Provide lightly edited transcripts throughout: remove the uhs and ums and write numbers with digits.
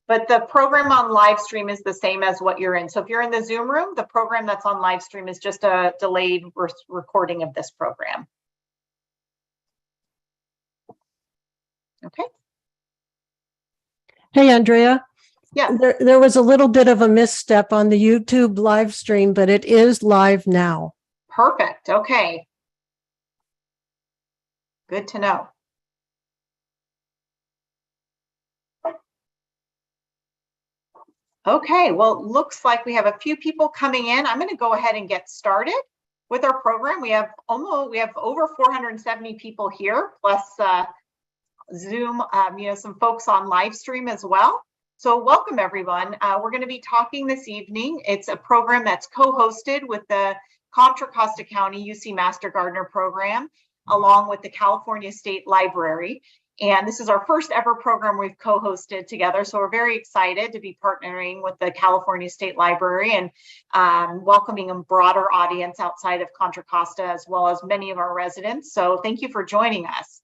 but the program on live stream is the same as what you're in. So if you're in the Zoom room, the program that's on live stream is just a delayed recording of this program. Okay. Hey, Andrea. Yeah. There was a little bit of a misstep on the YouTube live stream, but it is live now. Perfect. Okay. Good to know. Okay, well, looks like we have a few people coming in. I'm going to go ahead and get started with our program. We have over 470 people here, plus Zoom, some folks on live stream as well. So welcome everyone. We're going to be talking this evening. It's a program that's co-hosted with the Contra Costa County UC Master Gardener program, along with the California State Library. And this is our first ever program we've co-hosted together. So we're very excited to be partnering with the California State Library and welcoming a broader audience outside of Contra Costa, as well as many of our residents. So thank you for joining us.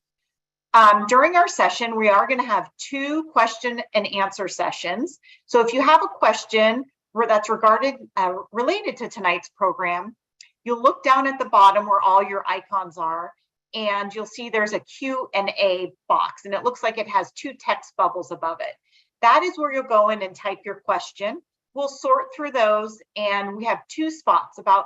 During our session, we are going to have 2 question and answer sessions. So if you have a question that's related to tonight's program, you'll look down at the bottom where all your icons are, and you'll see there's a Q&A box, and it looks like it has 2 text bubbles above it. That is where you'll go in and type your question. We'll sort through those, and we have 2 spots about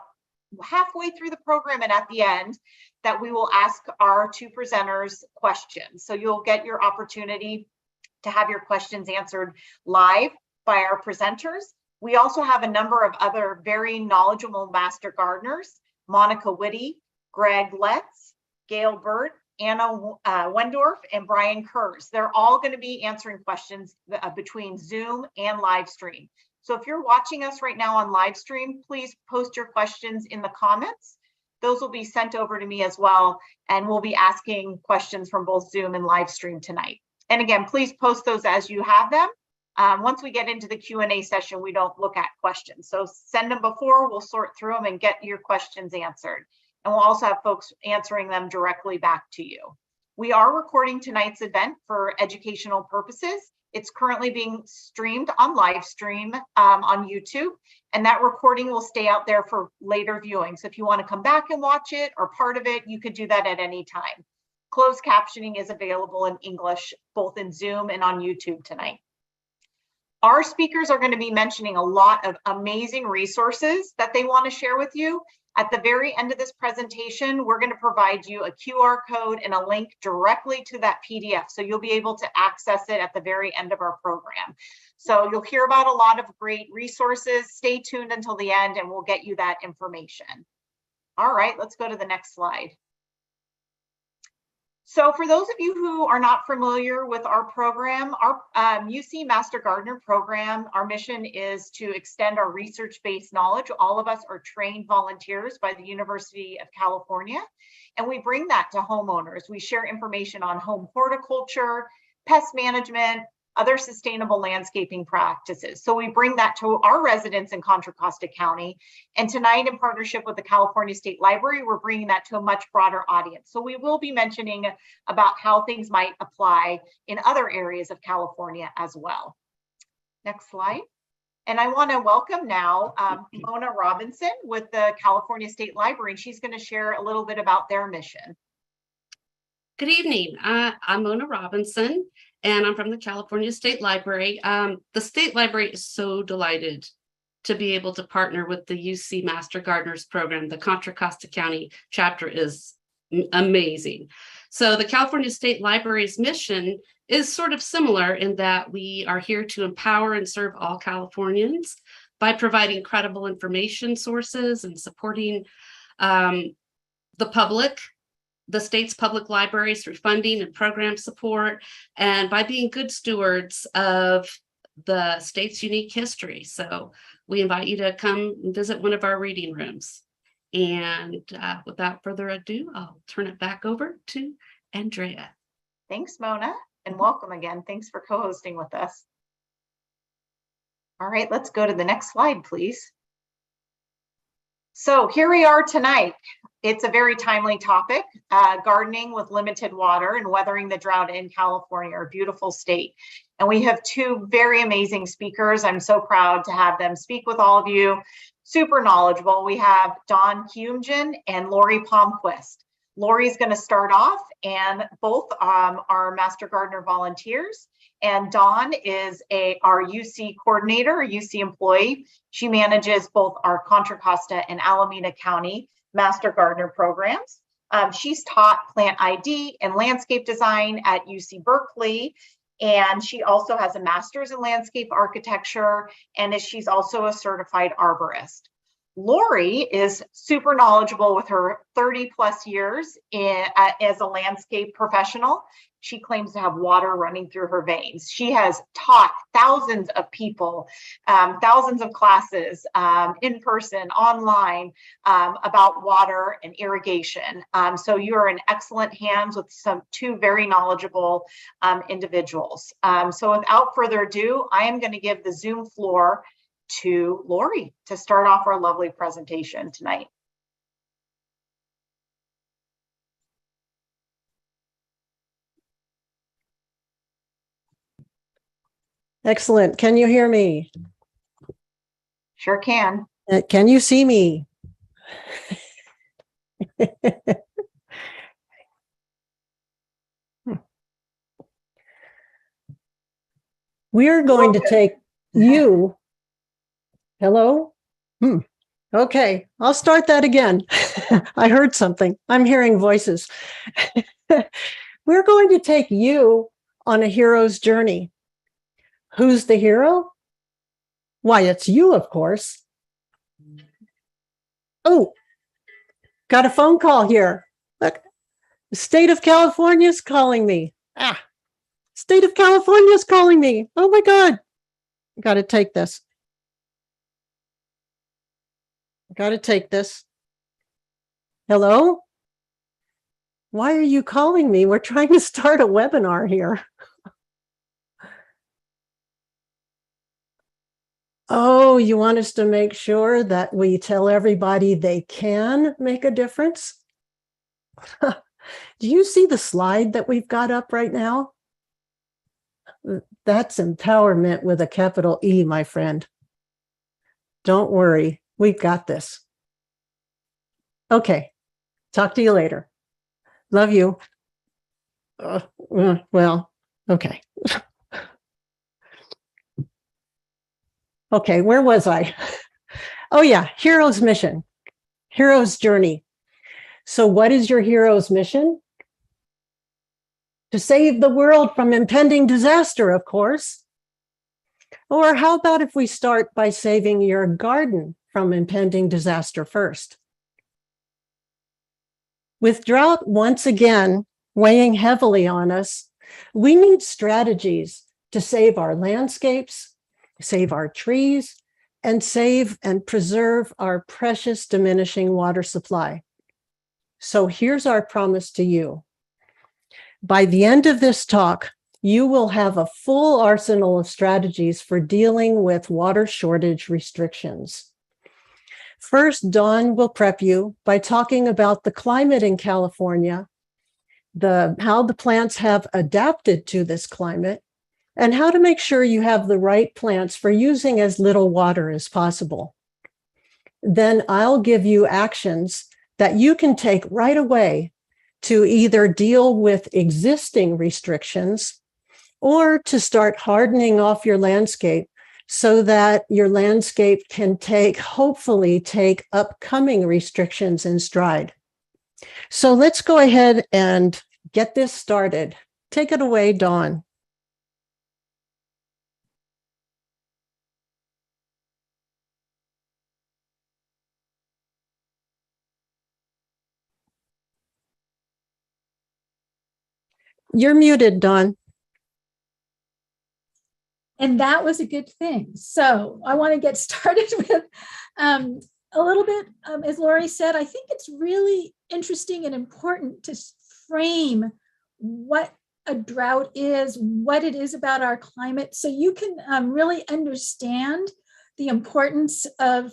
halfway through the program and at the end that we will ask our 2 presenters questions. So you'll get your opportunity to have your questions answered live by our presenters. We also have a number of other very knowledgeable master gardeners, Monica Whitty, Greg Letts, Gail Burt, Anna Wendorf, and Brian Kurz. They're all going to be answering questions between Zoom and live stream. So if you're watching us right now on live stream, please post your questions in the comments. Those will be sent over to me as well, and we'll be asking questions from both Zoom and live stream tonight. And again, please post those as you have them. Once we get into the Q&A session, we don't look at questions. So send them before, we'll sort through them and get your questions answered. And we'll also have folks answering them directly back to you. We are recording tonight's event for educational purposes. It's currently being streamed on live stream on YouTube, and that recording will stay out there for later viewing. So if you want to come back and watch it or part of it, you could do that at any time. Closed captioning is available in English, both in Zoom and on YouTube tonight. Our speakers are going to be mentioning a lot of amazing resources that they want to share with you. At the very end of this presentation, we're going to provide you a QR code and a link directly to that PDF. So you'll be able to access it at the very end of our program. So you'll hear about a lot of great resources. Stay tuned until the end and we'll get you that information. All right, let's go to the next slide. So for those of you who are not familiar with our program, our UC Master Gardener program, our mission is to extend our research-based knowledge. All of us are trained volunteers by the University of California, and we bring that to homeowners. We share information on home horticulture, pest management, other sustainable landscaping practices. So we bring that to our residents in Contra Costa County. And tonight, in partnership with the California State Library, we're bringing that to a much broader audience. So we will be mentioning about how things might apply in other areas of California as well. Next slide. And I want to welcome now Mona Robinson with the California State Library. And she's going to share a little bit about their mission. Good evening. I'm Mona Robinson, and I'm from the California State Library. The State Library is so delighted to be able to partner with the UC Master Gardeners program. The Contra Costa County chapter is amazing. So the California State Library's mission is sort of similar in that we are here to empower and serve all Californians by providing credible information sources and supporting the public, the state's public libraries through funding and program support, and by being good stewards of the state's unique history. So we invite you to come and visit one of our reading rooms. And without further ado, I'll turn it back over to Andrea. Thanks, Mona, and welcome again. Thanks for co-hosting with us. All right, let's go to the next slide, please. So here we are tonight. It's a very timely topic, gardening with limited water and weathering the drought in California, our beautiful state. And we have two very amazing speakers. I'm so proud to have them speak with all of you. Super knowledgeable. We have Don Kooyumjian and Lori Palmquist. Lori's going to start off, and both are Master Gardener volunteers. And Dawn is our UC coordinator, a UC employee. She manages both our Contra Costa and Alameda County Master Gardener programs. She's taught plant ID and landscape design at UC Berkeley, and she also has a master's in landscape architecture, and she's also a certified arborist. Lori is super knowledgeable with her 30 plus years as a landscape professional. She claims to have water running through her veins. She has taught thousands of people, thousands of classes in person, online, about water and irrigation. So you are in excellent hands with two very knowledgeable individuals. So without further ado, I am going to give the Zoom floor to Lori to start off our lovely presentation tonight. Excellent. Can you hear me? Sure can. Can you see me? We're going to take you. Hello? Okay, I'll start that again. I heard something. I'm hearing voices. We're going to take you on a hero's journey. Who's the hero? Why, it's you, of course. Oh, got a phone call here. Look, the state of California is calling me. State of California is calling me. Oh my God. Got to take this. Got to take this. Hello? Why are you calling me? We're trying to start a webinar here. Oh, you want us to make sure that we tell everybody they can make a difference? Do you see the slide that we've got up right now? That's empowerment with a capital E, my friend. Don't worry, we've got this. Okay, talk to you later. Love you. Well, okay. Okay, where was I? Oh yeah, hero's mission, hero's journey. So what is your hero's mission? To save the world from impending disaster, of course. Or how about if we start by saving your garden from impending disaster first? With drought once again weighing heavily on us, we need strategies to save our landscapes, save our trees, and save and preserve our precious diminishing water supply. So here's our promise to you. By the end of this talk, you will have a full arsenal of strategies for dealing with water shortage restrictions. First, Dawn will prep you by talking about the climate in California, how the plants have adapted to this climate, and how to make sure you have the right plants for using as little water as possible. Then I'll give you actions that you can take right away to either deal with existing restrictions or to start hardening off your landscape so that your landscape can hopefully take upcoming restrictions in stride. So let's go ahead and get this started. Take it away, Dawn. You're muted, Dawn. And that was a good thing. So I want to get started with a little bit, as Lori said, I think it's really interesting and important to frame what a drought is, what it is about our climate, so you can really understand the importance of,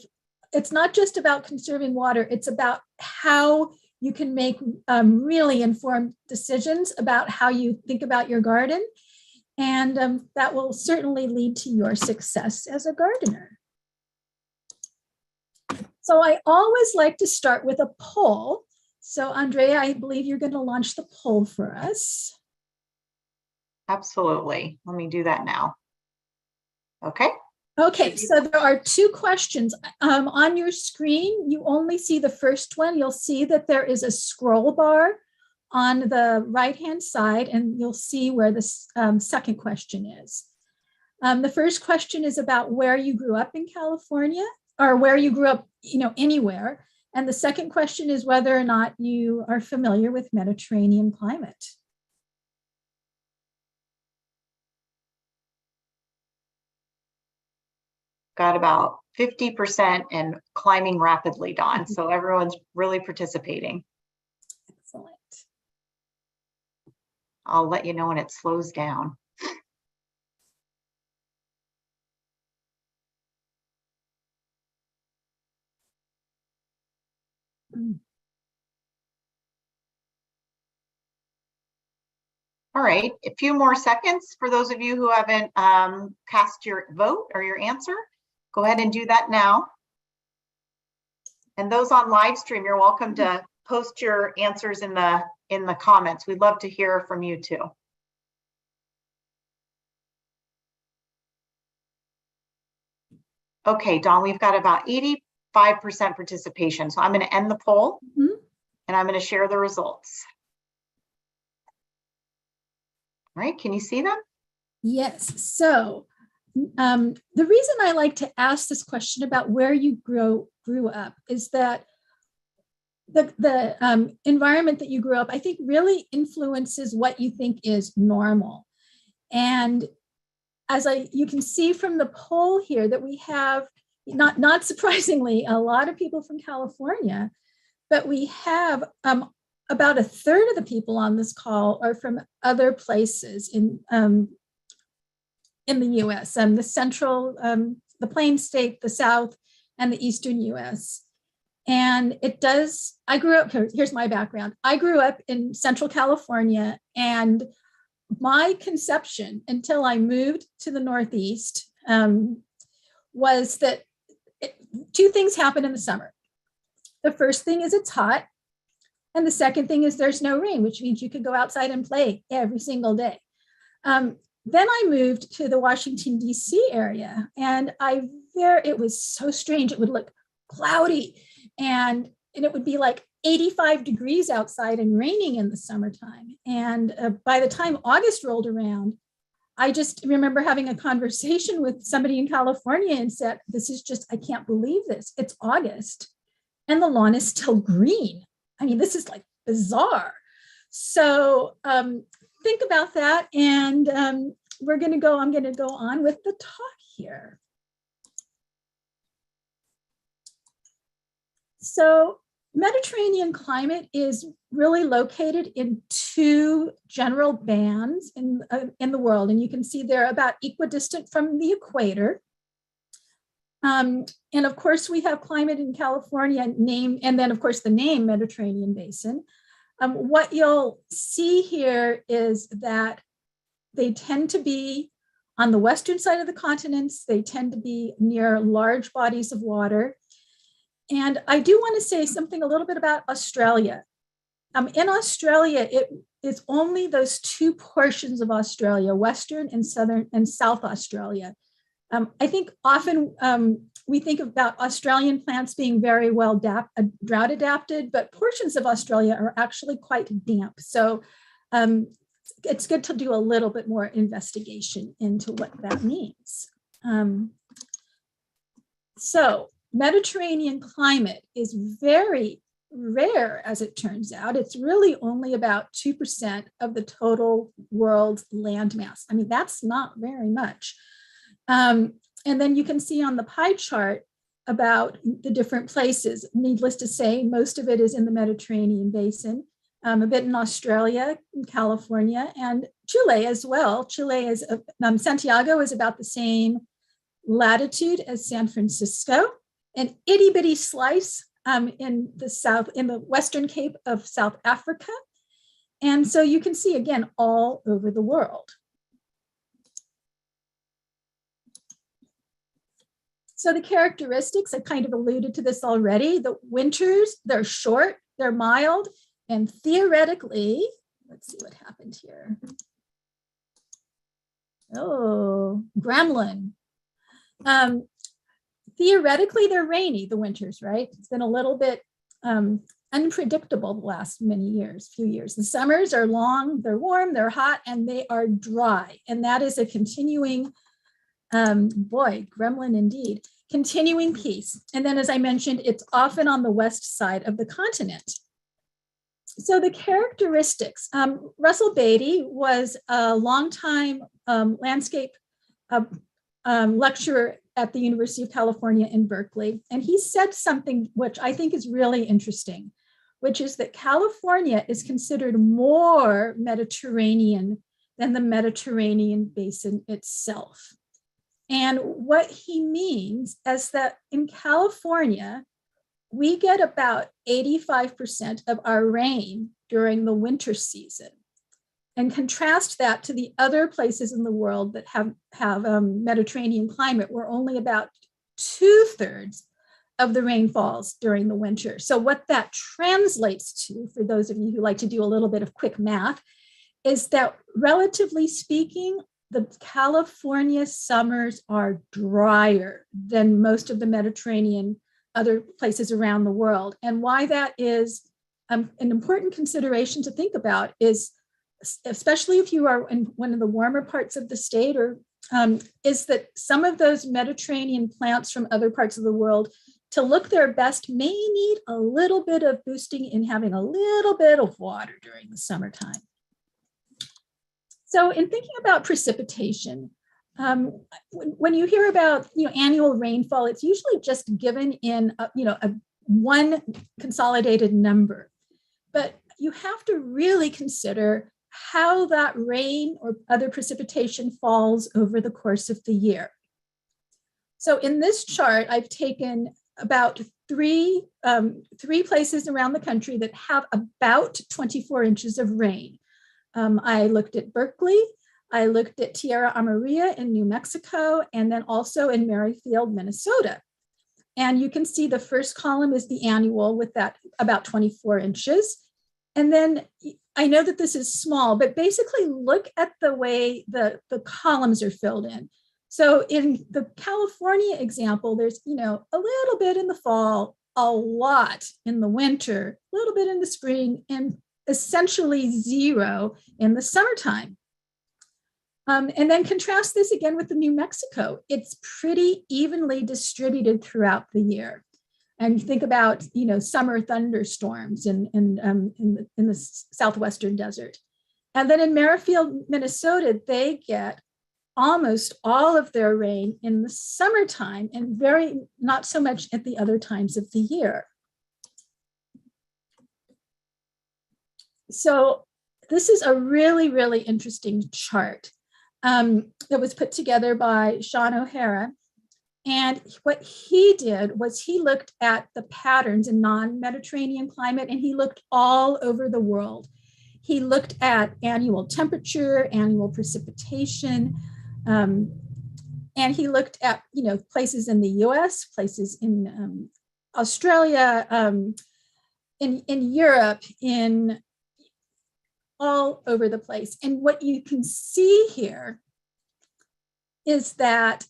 it's not just about conserving water, it's about how you can make really informed decisions about how you think about your garden. And that will certainly lead to your success as a gardener. So I always like to start with a poll. So Andrea, I believe you're going to launch the poll for us. Absolutely. Let me do that now. Okay. Okay, so there are two questions on your screen. You only see the first one. You'll see that there is a scroll bar on the right-hand side, and you'll see where the second question is. The first question is about where you grew up in California, or where you grew up, anywhere. And the second question is whether or not you are familiar with Mediterranean climate. Got about 50% and climbing rapidly, Dawn. So everyone's really participating. Excellent. I'll let you know when it slows down. All right, a few more seconds for those of you who haven't cast your vote or your answer. Go ahead and do that now. And those on live stream, you're welcome to post your answers in the comments. We'd love to hear from you too. Okay, Dawn, we've got about 85% participation. So I'm going to end the poll and I'm going to share the results. All right, can you see them? Yes. So the reason I like to ask this question about where you grew up is that the environment that you grew up, I think, really influences what you think is normal. And as you can see from the poll here that we have, not surprisingly, a lot of people from California, but we have about a third of the people on this call are from other places in the US, the central, the Plain State, the South, and the Eastern US. And I grew up, here's my background. I grew up in Central California, and my conception until I moved to the Northeast was that two things happen in the summer. The first thing is it's hot. And the second thing is there's no rain, which means you could go outside and play every single day. Then I moved to the Washington, D.C. area, and it was so strange. It would look cloudy, and it would be like 85 degrees outside and raining in the summertime. And by the time August rolled around, I just remember having a conversation with somebody in California and said, I can't believe this. It's August, and the lawn is still green. I mean, this is like bizarre. So think about that. And I'm going to go on with the talk here. So Mediterranean climate is really located in two general bands in the world. And you can see they're about equidistant from the equator. And of course, we have climate in California and then of course the name Mediterranean Basin. What you'll see here is that they tend to be on the western side of the continents. They tend to be near large bodies of water. And I do want to say something a little bit about Australia. In Australia, it is only those two portions of Australia, Western and Southern and South Australia. I think often we think about Australian plants being very well drought adapted, but portions of Australia are actually quite damp. So it's good to do a little bit more investigation into what that means. So Mediterranean climate is very rare, as it turns out. It's really only about 2% of the total world's landmass. I mean, that's not very much. And then you can see on the pie chart about the different places. Needless to say, most of it is in the Mediterranean basin, a bit in Australia, in California, and Chile as well. Chile is, Santiago is about the same latitude as San Francisco. An itty bitty slice in the Western Cape of South Africa. And so you can see, again, all over the world. So the characteristics, I kind of alluded to this already. The winters, they're short, they're mild, and theoretically, let's see what happened here. Oh, gremlin. Theoretically, they're rainy, the winters, right? It's been a little bit unpredictable the last few years. The summers are long, they're warm, they're hot, and they are dry. And that is a continuing, boy, gremlin indeed, continuing piece. And then, as I mentioned, it's often on the west side of the continent. So the characteristics, Russell Beatty was a longtime landscape lecturer at the University of California in Berkeley. And he said something which I think is really interesting, which is that California is considered more Mediterranean than the Mediterranean basin itself. And what he means is that in California, we get about 85% of our rain during the winter season. And contrast that to the other places in the world that have Mediterranean climate, where only about 2/3 of the rain falls during the winter. So what that translates to, for those of you who like to do a little bit of quick math, is that relatively speaking, the California summers are drier than most of the Mediterranean other places around the world. And why that is an important consideration to think about is, especially if you are in one of the warmer parts of the state, is that some of those Mediterranean plants from other parts of the world, to look their best, may need a little bit of boosting in having a little bit of water during the summertime. So in thinking about precipitation, when you hear about annual rainfall, it's usually just given in one consolidated number, but you have to really consider how that rain or other precipitation falls over the course of the year. So in this chart, I've taken about three places around the country that have about 24 inches of rain. I looked at Berkeley, I looked at Tierra Amarilla in New Mexico, and then also in Merrifield, Minnesota. And you can see the first column is the annual with that about 24 inches. And then I know that this is small, but basically look at the way the columns are filled in. So in the California example, there's a little bit in the fall, a lot in the winter, a little bit in the spring, and essentially zero in the summertime. And then contrast this again with the New Mexico. It's pretty evenly distributed throughout the year. And you think about, summer thunderstorms in the southwestern desert. And then in Merrifield, Minnesota, they get almost all of their rain in the summertime and not so much at the other times of the year. So this is a really, really interesting chart that was put together by Sean O'Hara. And what he did was he looked at the patterns in non-Mediterranean climate, and he looked all over the world. He looked at annual temperature, annual precipitation, and he looked at places in the US, places in Australia, in Europe, in all over the place. And what you can see here is that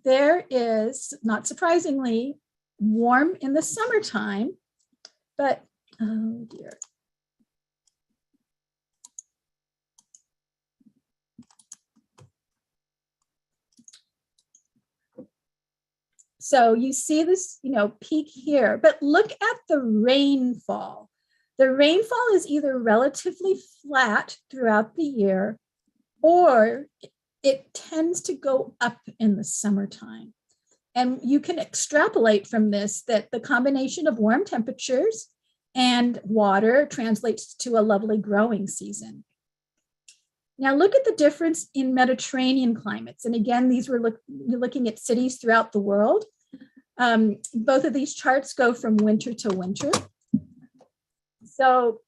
there is, not surprisingly, warm in the summertime, but oh dear. So you see this, peak here, but look at the rainfall. The rainfall is either relatively flat throughout the year, or it tends to go up in the summertime. And you can extrapolate from this that the combination of warm temperatures and water translates to a lovely growing season. Now look at the difference in Mediterranean climates. And again, these were looking at cities throughout the world. Both of these charts go from winter to winter. So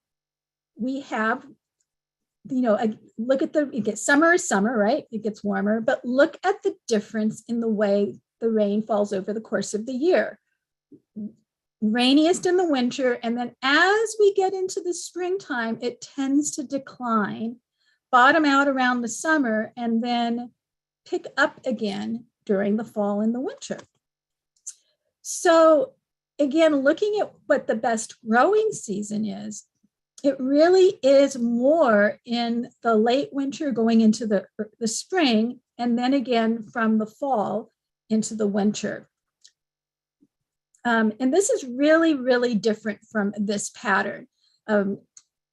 we have, look at summer is summer, right? It gets warmer, but look at the difference in the way the rain falls over the course of the year. Rainiest in the winter, and then as we get into the springtime, it tends to decline, bottom out around the summer, and then pick up again during the fall and the winter. So again, looking at what the best growing season is, it really is more in the late winter going into the spring, and then again from the fall into the winter. And this is really, really different from this pattern. And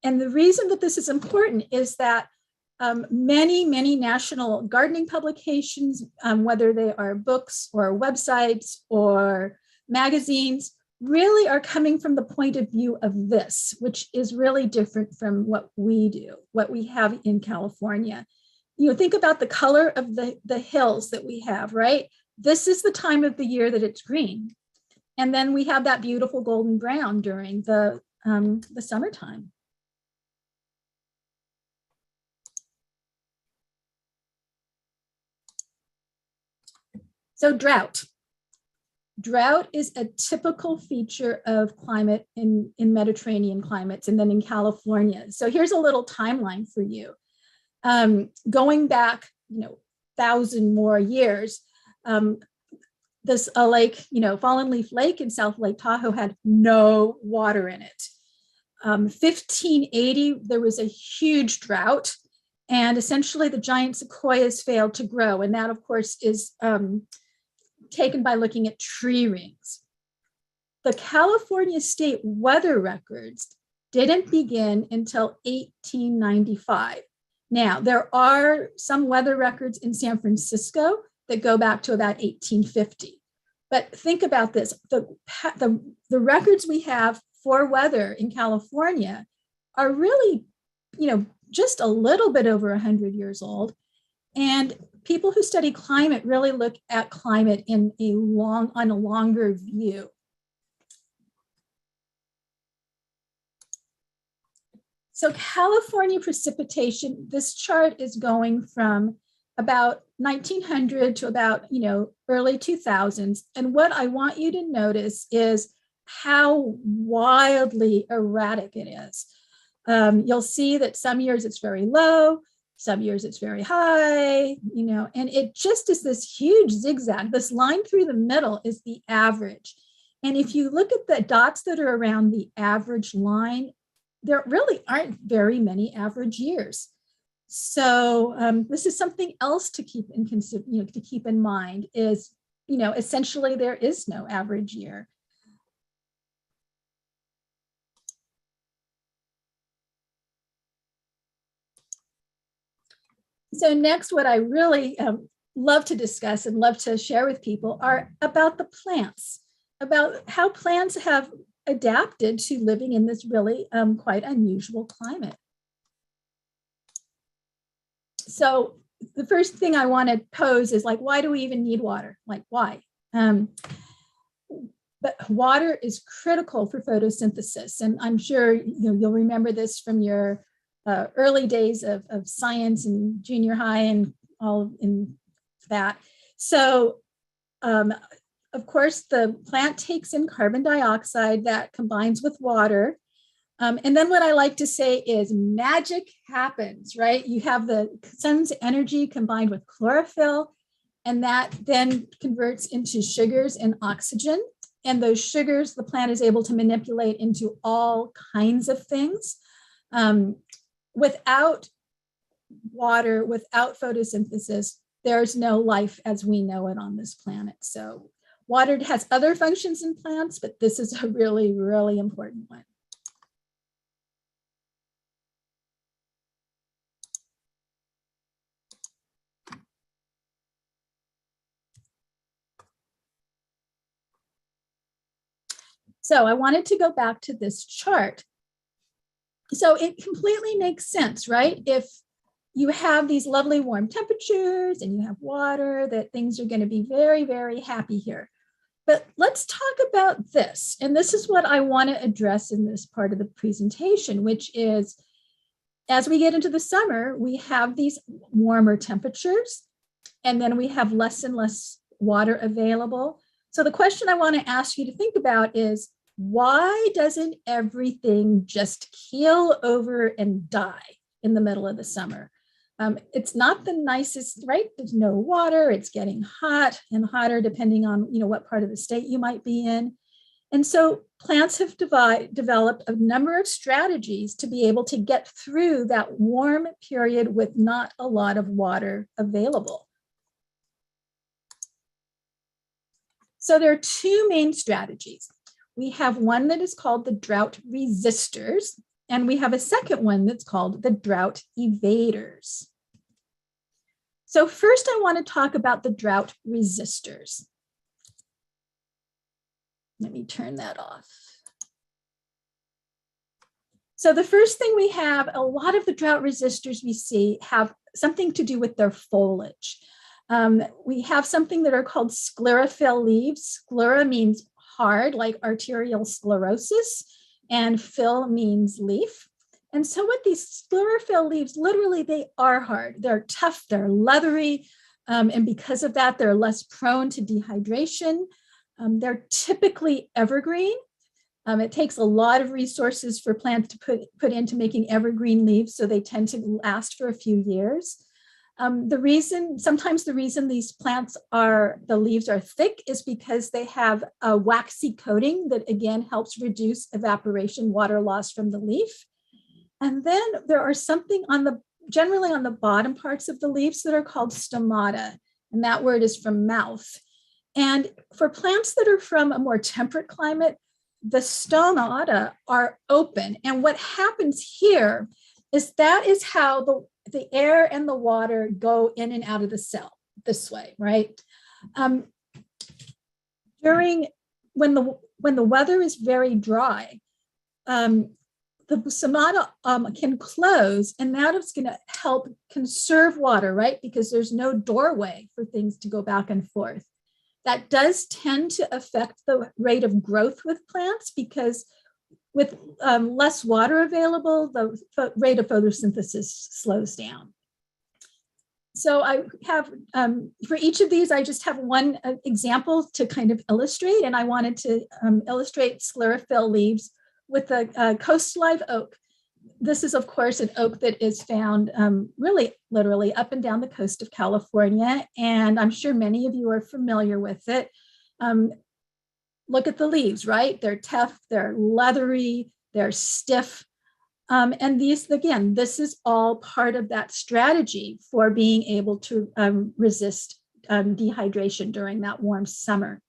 the reason that this is important is that many, many national gardening publications, whether they are books or websites or magazines, really are coming from the point of view of this, which is really different from what we do, what we have in California. Think about the color of the hills that we have, right? This is the time of the year that it's green. And then we have that beautiful golden brown during the summertime. So drought. Drought is a typical feature of climate in Mediterranean climates and then in California. So here's a little timeline for you. Going back, 1,000 more years, this lake, Fallen Leaf Lake in South Lake Tahoe had no water in it. 1580, there was a huge drought, and essentially the giant sequoias failed to grow. And that, of course, is taken by looking at tree rings. The California state weather records didn't begin until 1895. Now, there are some weather records in San Francisco that go back to about 1850. But think about this, the records we have for weather in California are really, just a little bit over 100 years old. And people who study climate really look at climate on a longer view. So California precipitation, this chart is going from about 1900 to about, early 2000s. And what I want you to notice is how wildly erratic it is. You'll see that some years it's very low, some years it's very high, and it just is this huge zigzag. This line through the middle is the average. And if you look at the dots that are around the average line, there really aren't very many average years. So this is something else to keep in mind is, essentially there is no average year. So next, what I really love to discuss and love to share with people are about the plants, about how plants have adapted to living in this really quite unusual climate. So the first thing I want to pose is why do we even need water? Why? But water is critical for photosynthesis. And I'm sure you'll remember this from your early days of science and junior high and all in that. So of course, the plant takes in carbon dioxide that combines with water. And then what I like to say is magic happens, right? You have the sun's energy combined with chlorophyll, and that then converts into sugars and oxygen. And those sugars, the plant is able to manipulate into all kinds of things. Without water, without photosynthesis, there's no life as we know it on this planet. So water has other functions in plants, but this is a really, really important one. So I wanted to go back to this chart. So it completely makes sense, right? If you have these lovely warm temperatures and you have water, that things are going to be very, very happy here. But let's talk about this. And this is what I want to address in this part of the presentation, which is, as we get into the summer, we have these warmer temperatures, and then we have less and less water available. So the question I want to ask you to think about is, why doesn't everything just keel over and die in the middle of the summer? It's not the nicest, right? There's no water. It's getting hot and hotter depending on what part of the state you might be in. And so plants have developed a number of strategies to be able to get through that warm period with not a lot of water available. So there are two main strategies. We have one that is called the drought resistors, and we have a second one that's called the drought evaders. So first I want to talk about the drought resistors. Let me turn that off. So the first thing we have, a lot of the drought resistors we see have something to do with their foliage. We have something that are called sclerophyll leaves. Sclera means hard, like arterial sclerosis, and phyll means leaf. And so what these sclerophyll leaves, literally they are hard. They're tough, they're leathery, and because of that, they're less prone to dehydration. They're typically evergreen. It takes a lot of resources for plants to put into making evergreen leaves, so they tend to last for a few years. Sometimes the reason these plants the leaves are thick is because they have a waxy coating that again helps reduce evaporation, water loss from the leaf. And then there are something generally on the bottom parts of the leaves that are called stomata, and that word is from mouth. And for plants that are from a more temperate climate, the stomata are open. And what happens here is that is how the air and the water go in and out of the cell this way, right? When the weather is very dry, the stomata can close, and that is going to help conserve water, right? Because there's no doorway for things to go back and forth. That does tend to affect the rate of growth with plants, because with less water available, the rate of photosynthesis slows down. So I have, for each of these, I just have one example to kind of illustrate, and I wanted to illustrate sclerophyll leaves with the coast live oak. This is, of course, an oak that is found really literally up and down the coast of California, and I'm sure many of you are familiar with it. Look at the leaves, right? They're tough, they're leathery, they're stiff. And these, again, this is all part of that strategy for being able to resist dehydration during that warm summer.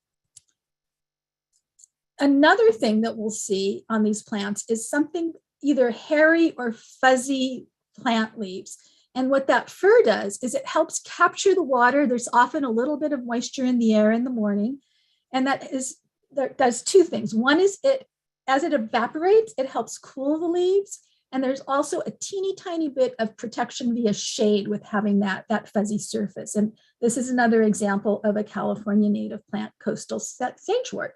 Another thing that we'll see on these plants is something either hairy or fuzzy plant leaves. And what that fur does is it helps capture the water. There's often a little bit of moisture in the air in the morning. And that does two things. One is as it evaporates, it helps cool the leaves. And there's also a teeny tiny bit of protection via shade with having that fuzzy surface. And this is another example of a California native plant, coastal sagewort.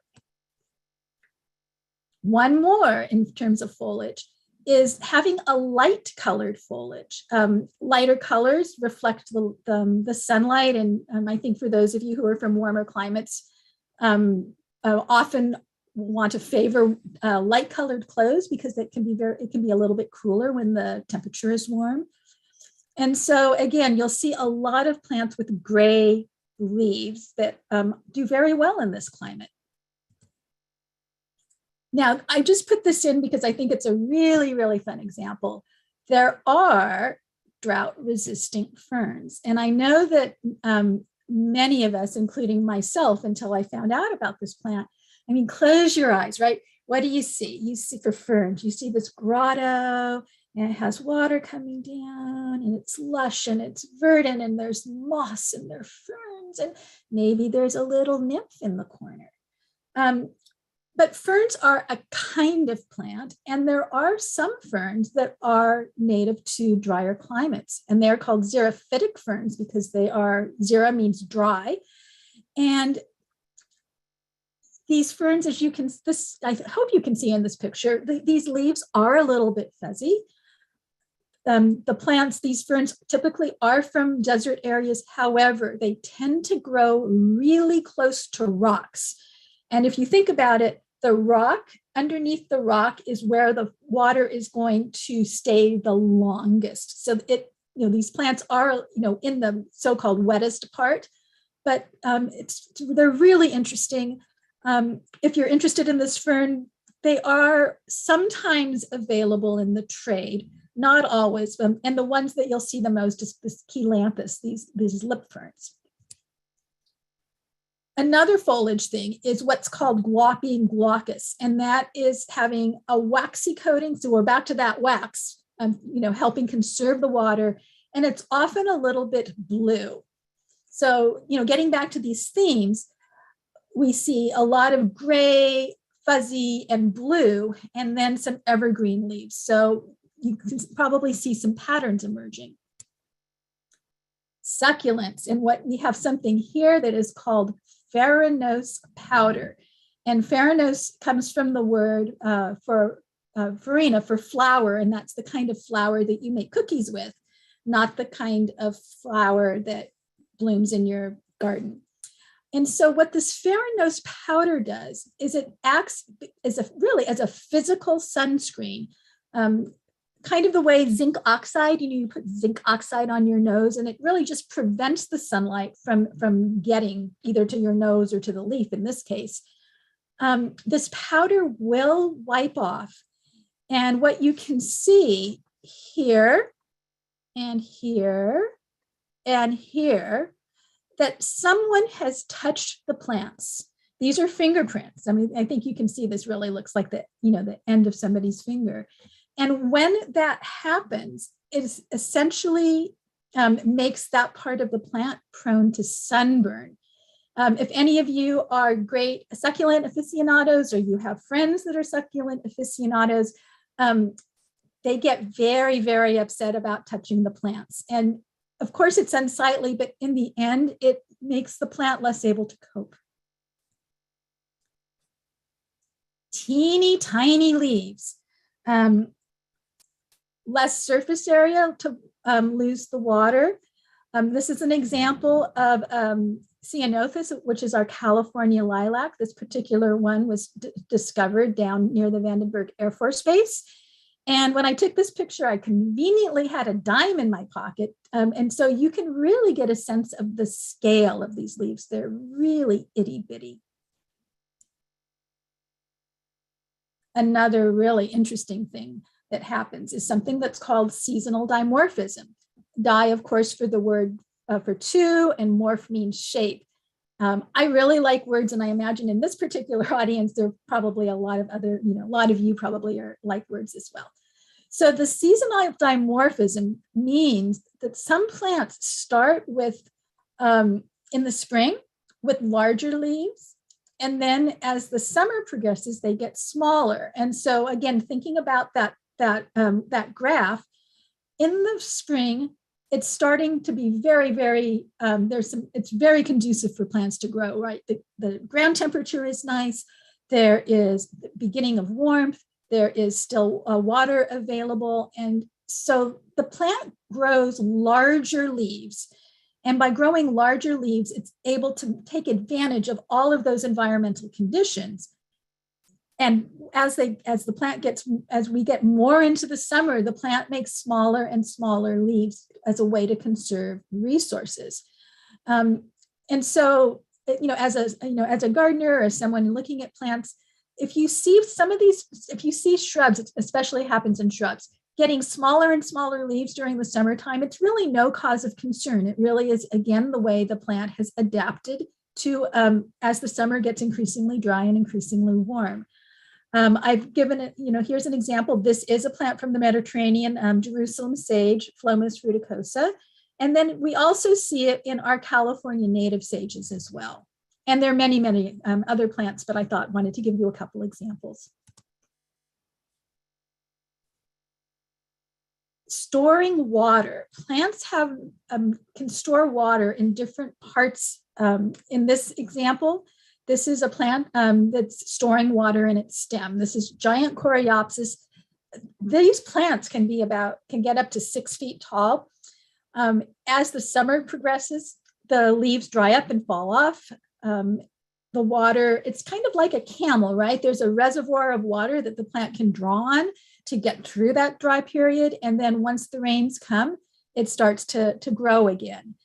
One more in terms of foliage is having a light colored foliage. Lighter colors reflect the sunlight. And I think for those of you who are from warmer climates, often want to favor light colored clothes because it can be a little bit cooler when the temperature is warm. And so again, you'll see a lot of plants with gray leaves that do very well in this climate. Now, I just put this in because I think it's a really, really fun example. There are drought-resistant ferns. And I know that many of us, including myself, until I found out about this plant, I mean, close your eyes, right? What do you see? You see for ferns, you see this grotto, and it has water coming down, and it's lush, and it's verdant, and there's moss, and there's ferns, and maybe there's a little nymph in the corner. But ferns are a kind of plant, and there are some ferns that are native to drier climates, and they're called xerophytic ferns because they are, xera means dry, and these ferns, as you can, I hope you can see in this picture, these leaves are a little bit fuzzy. The plants, these ferns typically are from desert areas. However, they tend to grow really close to rocks. And if you think about it, the rock, underneath the rock is where the water is going to stay the longest. So these plants are, in the so-called wettest part, but they're really interesting. If you're interested in this fern, they are sometimes available in the trade, not always. And the ones that you'll see the most is this Chelanthus, these lip ferns. Another foliage thing is what's called Guaping Glaucus, and that is having a waxy coating. So we're back to that wax, helping conserve the water, and it's often a little bit blue. So, getting back to these themes, we see a lot of gray, fuzzy, and blue, and then some evergreen leaves. So you can probably see some patterns emerging. Succulents, and we have something here that is called Pharynose Powder. And Pharynose comes from the word for farina, for flour, and that's the kind of flour that you make cookies with, not the kind of flour that blooms in your garden. And so what this Pharynose powder does is it acts as a physical sunscreen, kind of the way zinc oxide, you put zinc oxide on your nose, and it really just prevents the sunlight from getting either to your nose or to the leaf in this case. This powder will wipe off. And what you can see here and here and here, that someone has touched the plants. These are fingerprints. I mean, I think you can see this really looks like the end of somebody's finger. And when that happens, it essentially makes that part of the plant prone to sunburn. If any of you are great succulent aficionados, or you have friends that are succulent aficionados, they get very, very upset about touching the plants. And of course, it's unsightly, but in the end, it makes the plant less able to cope. Teeny tiny leaves. Less surface area to lose the water. This is an example of Ceanothus, which is our California lilac. This particular one was discovered down near the Vandenberg Air Force Base. And when I took this picture, I conveniently had a dime in my pocket. And so you can really get a sense of the scale of these leaves. They're really itty bitty. Another really interesting thing that happens is something that's called seasonal dimorphism. Di, of course, for the word for two, and morph means shape. I really like words, and I imagine in this particular audience, there are probably a lot of other, a lot of you probably like words as well. So the seasonal dimorphism means that some plants start with, in the spring, with larger leaves, and then as the summer progresses, they get smaller. And so again, thinking about that graph, in the spring, it's starting to be very, very, it's very conducive for plants to grow, right? The ground temperature is nice. There is the beginning of warmth. There is still water available. And so the plant grows larger leaves. And by growing larger leaves, it's able to take advantage of all of those environmental conditions. And as we get more into the summer, the plant makes smaller and smaller leaves as a way to conserve resources. And so, as a gardener or someone looking at plants, if you see shrubs, it especially happens in shrubs, getting smaller and smaller leaves during the summertime, it's really no cause of concern. It really is, again, the way the plant has adapted to as the summer gets increasingly dry and increasingly warm. I've given it, here's an example. This is a plant from the Mediterranean, Jerusalem sage, Phlomis fruticosa. And then we also see it in our California native sages as well. And there are many, many other plants, but I wanted to give you a couple examples. Storing water. Plants can store water in different parts. In this example, This is a plant that's storing water in its stem. This is giant Coreopsis. These plants can get up to 6 feet tall. As the summer progresses, the leaves dry up and fall off. The water, it's kind of like a camel, right? There's a reservoir of water that the plant can draw on to get through that dry period. And then once the rains come, it starts to grow again.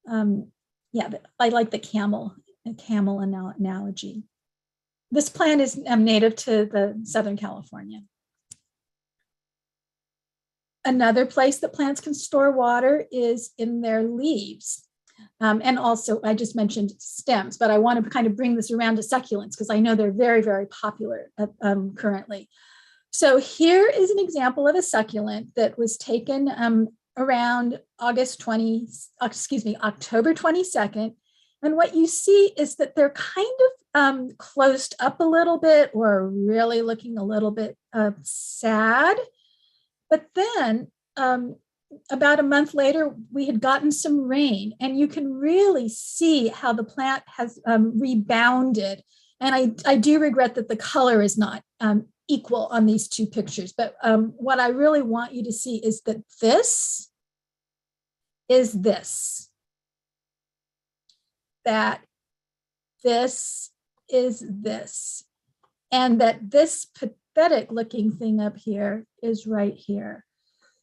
Yeah, I like the camel analogy. This plant is native to the Southern California. Another place that plants can store water is in their leaves. And also, I just mentioned stems, but I want to kind of bring this around to succulents because I know they're very, very popular currently. So here is an example of a succulent that was taken around October 22nd. And what you see is that they're kind of closed up a little bit or really looking a little bit sad. But then about a month later, we had gotten some rain, and you can really see how the plant has rebounded. And I do regret that the color is not equal on these two pictures. But what I really want you to see is that this is this, that this is this, and that this pathetic looking thing up here is right here.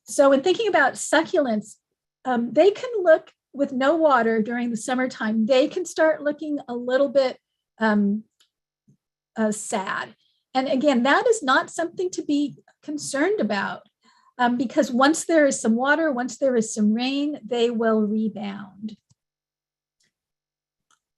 So when thinking about succulents, they can look with no water during the summertime, they can start looking a little bit sad. And again, that is not something to be concerned about because once there is some water, once there is some rain, they will rebound.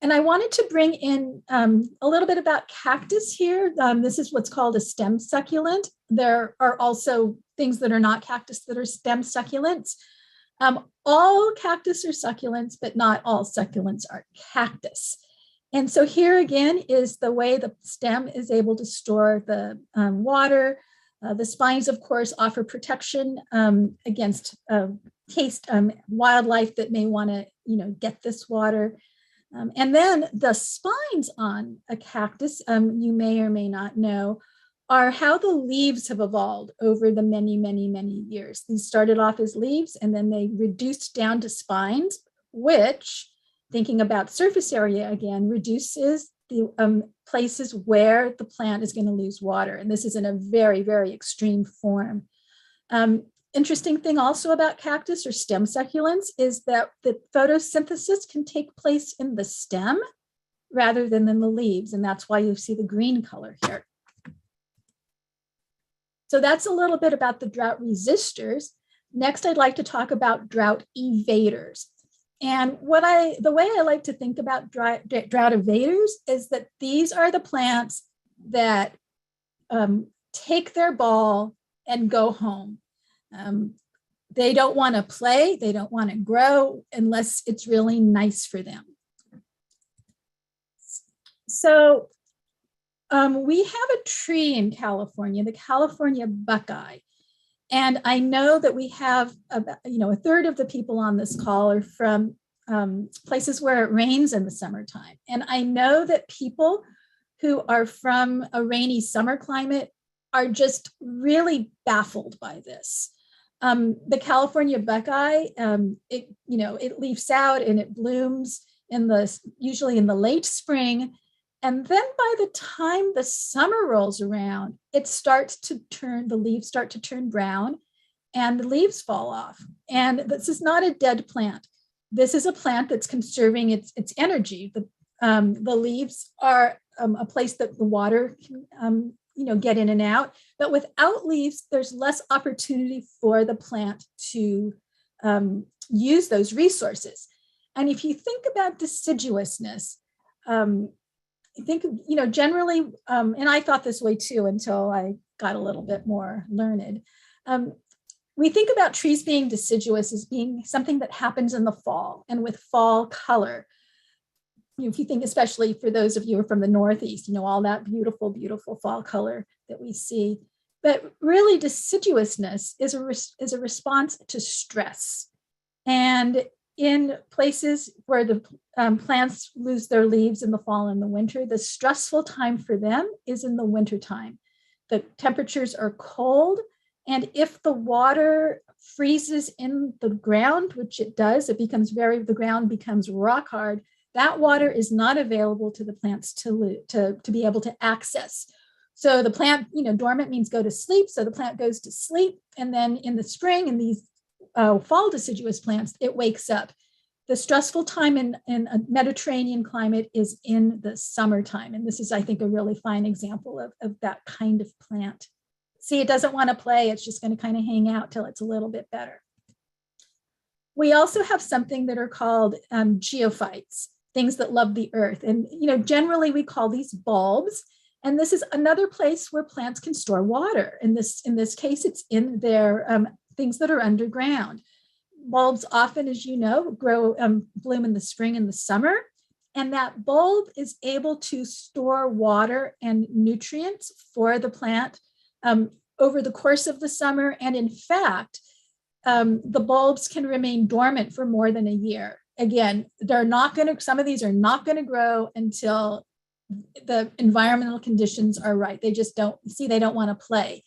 And I wanted to bring in a little bit about cactus here. This is what's called a stem succulent. There are also things that are not cactus that are stem succulents. All cactus are succulents, but not all succulents are cactus. And so here again is the way the stem is able to store the water. The spines, of course, offer protection against wildlife that may want to, get this water. And then the spines on a cactus, you may or may not know, are how the leaves have evolved over the many, many, many years. These started off as leaves and then they reduced down to spines, which, thinking about surface area again, reduces the places where the plant is going to lose water. And this is in a very, very extreme form. Interesting thing also about cactus or stem succulents is that the photosynthesis can take place in the stem rather than in the leaves. And that's why you see the green color here. So that's a little bit about the drought resistors. Next, I'd like to talk about drought evaders. And the way I like to think about drought evaders is that these are the plants that take their ball and go home. They don't want to play, they don't want to grow unless it's really nice for them. So we have a tree in California, the California Buckeye. And I know that we have a third of the people on this call are from places where it rains in the summertime. And I know that people who are from a rainy summer climate are just really baffled by this. The California Buckeye, it leaves out and it blooms usually in the late spring. And then by the time the summer rolls around, the leaves start to turn brown and the leaves fall off. And this is not a dead plant. This is a plant that's conserving its energy. The leaves are a place that the water can get in and out. But without leaves, there's less opportunity for the plant to use those resources. And if you think about deciduousness, I think, generally, and I thought this way too until I got a little bit more learned. We think about trees being deciduous as being something that happens in the fall and with fall color. If you think, especially for those of you who are from the Northeast, all that beautiful, beautiful fall color that we see. But really, deciduousness is a response to stress. And in places where the plants lose their leaves in the fall and the winter, the stressful time for them is in the winter time. The temperatures are cold, and if the water freezes in the ground, which it does, the ground becomes rock hard. That water is not available to the plants to be able to access. So the plant, dormant means go to sleep. So the plant goes to sleep, and then in the spring, in these fall deciduous plants, it wakes up. The stressful time in a Mediterranean climate is in the summertime. And this is, I think, a really fine example of that kind of plant. See, it doesn't want to play. It's just going to kind of hang out till it's a little bit better. We also have something that are called geophytes, things that love the earth. And, generally we call these bulbs. And this is another place where plants can store water. In this case, it's in their things that are underground. Bulbs often, as you know, bloom in the spring and the summer. And that bulb is able to store water and nutrients for the plant over the course of the summer. And in fact, the bulbs can remain dormant for more than a year. Again, some of these are not going to grow until the environmental conditions are right. They just don't want to play.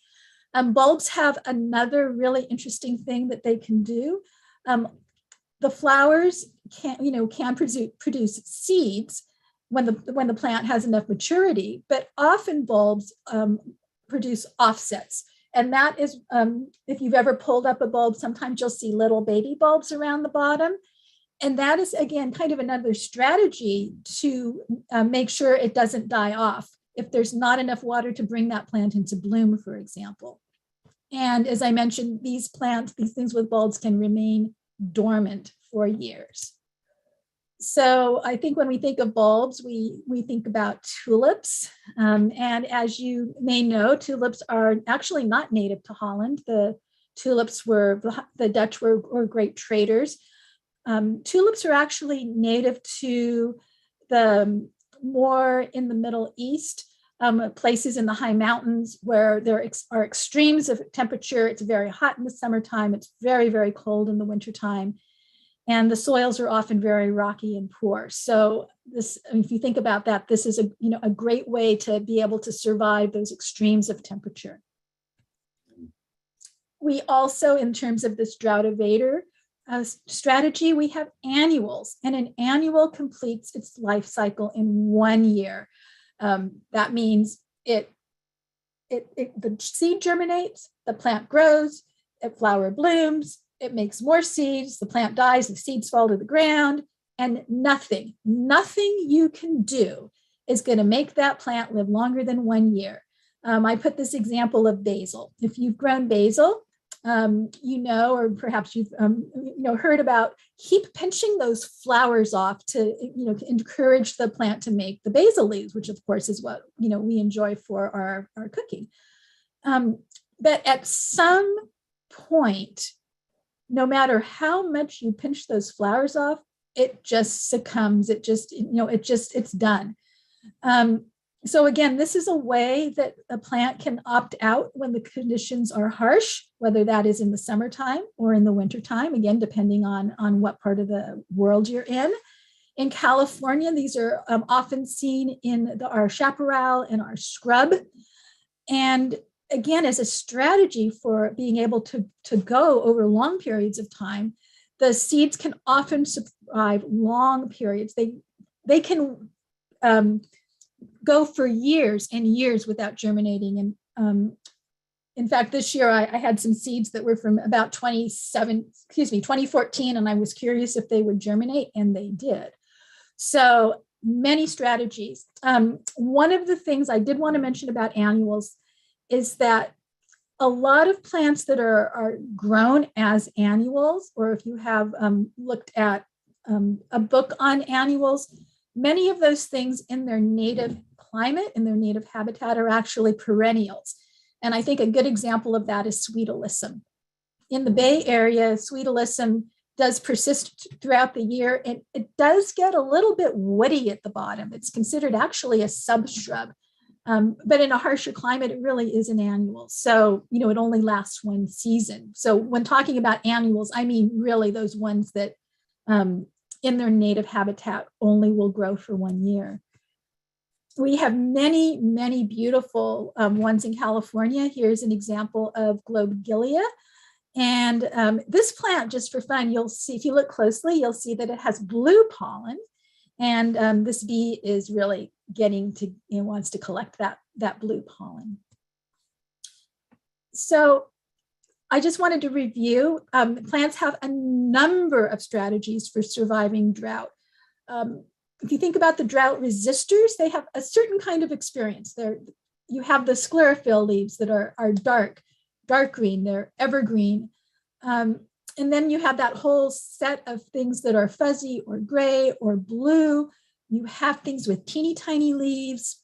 Bulbs have another really interesting thing that they can do. The flowers can produce seeds when the plant has enough maturity, but often bulbs produce offsets. And that is, if you've ever pulled up a bulb, sometimes you'll see little baby bulbs around the bottom. And that is, again, kind of another strategy to make sure it doesn't die off if there's not enough water to bring that plant into bloom, for example. And as I mentioned, these things with bulbs can remain dormant for years. So I think when we think of bulbs, we think about tulips. And as you may know, tulips are actually not native to Holland. The Dutch were great traders. Tulips are actually native to the more in the Middle East, places in the high mountains where there are extremes of temperature. It's very hot in the summertime. It's very, very cold in the wintertime. And the soils are often very rocky and poor. So if you think about that, this is a great way to be able to survive those extremes of temperature. We also, in terms of this drought evader strategy, we have annuals, and an annual completes its life cycle in 1 year. That means the seed germinates, the plant grows, the flower blooms, it makes more seeds, the plant dies, the seeds fall to the ground, and nothing you can do is going to make that plant live longer than 1 year. I put this example of basil. If you've grown basil, or perhaps you've heard about, keep pinching those flowers off to encourage the plant to make the basil leaves, which of course is what we enjoy for our cooking. But at some point, no matter how much you pinch those flowers off, it just succumbs. It's done. So again, this is a way that a plant can opt out when the conditions are harsh, whether that is in the summertime or in the wintertime, again, depending on what part of the world you're in. In California, these are often seen in our chaparral and our scrub. And again, as a strategy for being able to go over long periods of time, the seeds can often survive long periods. They can go for years and years without germinating. And in fact, this year I had some seeds that were from about 2014, and I was curious if they would germinate, and they did. So many strategies. One of the things I did want to mention about annuals is that a lot of plants that are grown as annuals, or if you have looked at a book on annuals, many of those things in their native climate, in their native habitat, are actually perennials. And I think a good example of that is Sweet Alyssum. In the Bay Area, Sweet Alyssum does persist throughout the year, and it does get a little bit woody at the bottom. It's considered actually a subshrub. But in a harsher climate, it really is an annual. So, it only lasts one season. So when talking about annuals, I mean really those ones that in their native habitat only will grow for 1 year. We have many, many beautiful ones in California. Here's an example of Globigilia. And this plant, just for fun, you'll see, if you look closely, you'll see that it has blue pollen. And this bee is really getting to, wants to collect that blue pollen. So I just wanted to review, plants have a number of strategies for surviving drought. If you think about the drought resistors, they have a certain kind of experience. You have the sclerophyll leaves that are dark green, they're evergreen. And then you have that whole set of things that are fuzzy or gray or blue. You have things with teeny tiny leaves.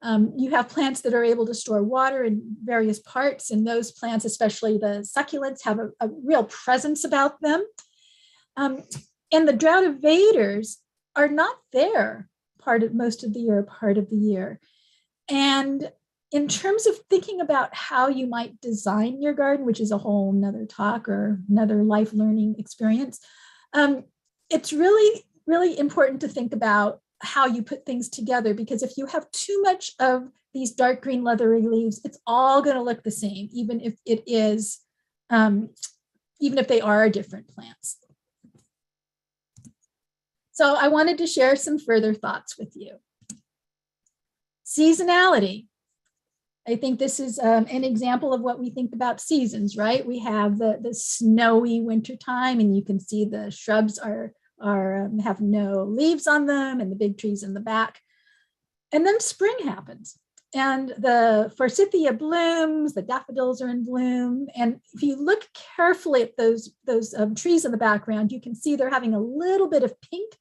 You have plants that are able to store water in various parts, and those plants, especially the succulents, have a real presence about them. And the drought evaders are not there most of the year, part of the year. And in terms of thinking about how you might design your garden, which is a whole nother talk or another life learning experience, it's really, really important to think about how you put things together, because if you have too much of these dark green leathery leaves, it's all going to look the same, even if it is, even if they are different plants. So I wanted to share some further thoughts with you. Seasonality. I think this is an example of what we think about seasons, right? We have the snowy wintertime, and you can see the shrubs have no leaves on them, and the big trees in the back. And then spring happens, and the forsythia blooms, the daffodils are in bloom. And if you look carefully at those trees in the background, you can see they're having a little bit of pink,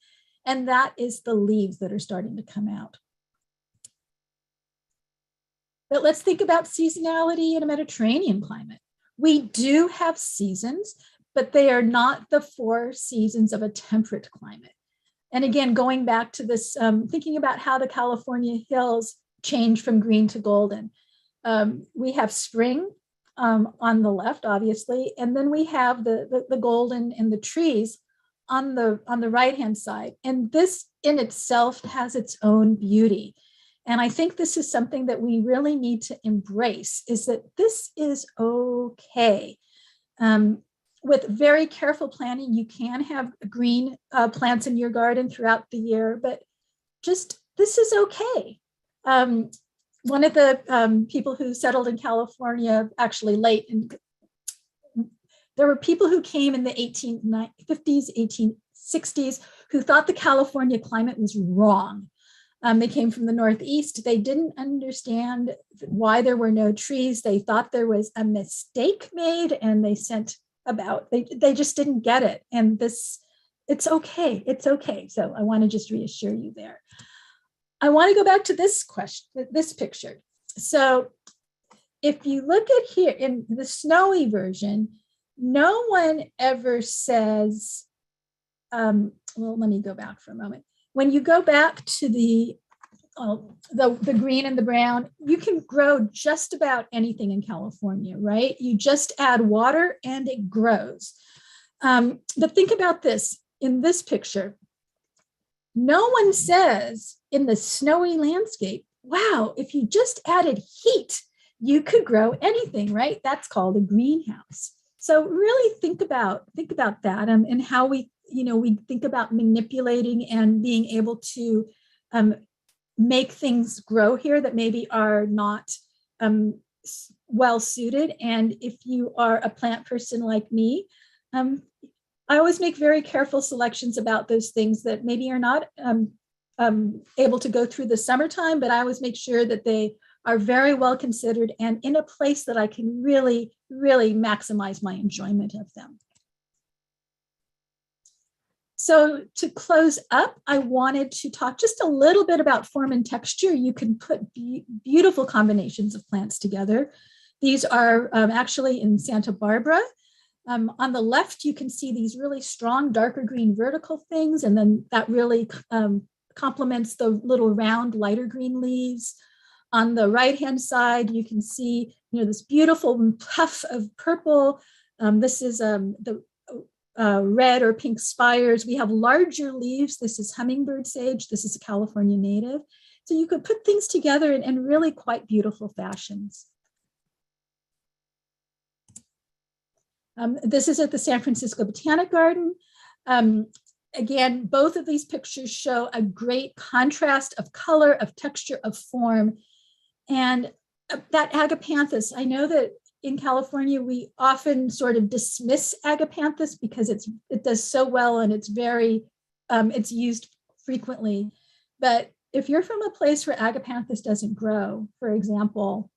and that is the leaves that are starting to come out. But let's think about seasonality in a Mediterranean climate. We do have seasons, but they are not the 4 seasons of a temperate climate. And again, going back to this, thinking about how the California hills change from green to golden. We have spring on the left, obviously, and then we have the golden and the trees on the right-hand side. And this in itself has its own beauty. And I think this is something that we really need to embrace, is that this is okay. With very careful planning, you can have green plants in your garden throughout the year, but just this is okay. One of the people who settled in California, actually late, there were people who came in the 1850s, 1860s, who thought the California climate was wrong. They came from the Northeast. They didn't understand why there were no trees. They thought there was a mistake made, and they they just didn't get it. And it's okay. It's okay. So I want to just reassure you there. I want to go back to this picture. So if you look at here in the snowy version, no one ever says, well, let me go back for a moment. When you go back to the green and the brown, you can grow just about anything in California, right? You just add water and it grows. But think about this, in this picture, no one says in the snowy landscape, wow, if you just added heat, you could grow anything, right? That's called a greenhouse. So really think about that and how we think about manipulating and being able to make things grow here that maybe are not well suited. And if you are a plant person like me, I always make very careful selections about those things that maybe are not able to go through the summertime, but I always make sure that they are very well considered and in a place that I can really, really maximize my enjoyment of them. So to close up, I wanted to talk just a little bit about form and texture. You can put beautiful combinations of plants together. These are actually in Santa Barbara. On the left, you can see these really strong darker green vertical things, and then that really complements the little round lighter green leaves. On the right-hand side, you can see this beautiful puff of purple. This is the red or pink spires. We have larger leaves. This is hummingbird sage. This is a California native. So you could put things together in really quite beautiful fashions. This is at the San Francisco Botanic Garden. Again, both of these pictures show a great contrast of color, of texture, of form. And that Agapanthus, I know that in California, we often sort of dismiss Agapanthus because it does so well and it's used frequently. But if you're from a place where Agapanthus doesn't grow, for example,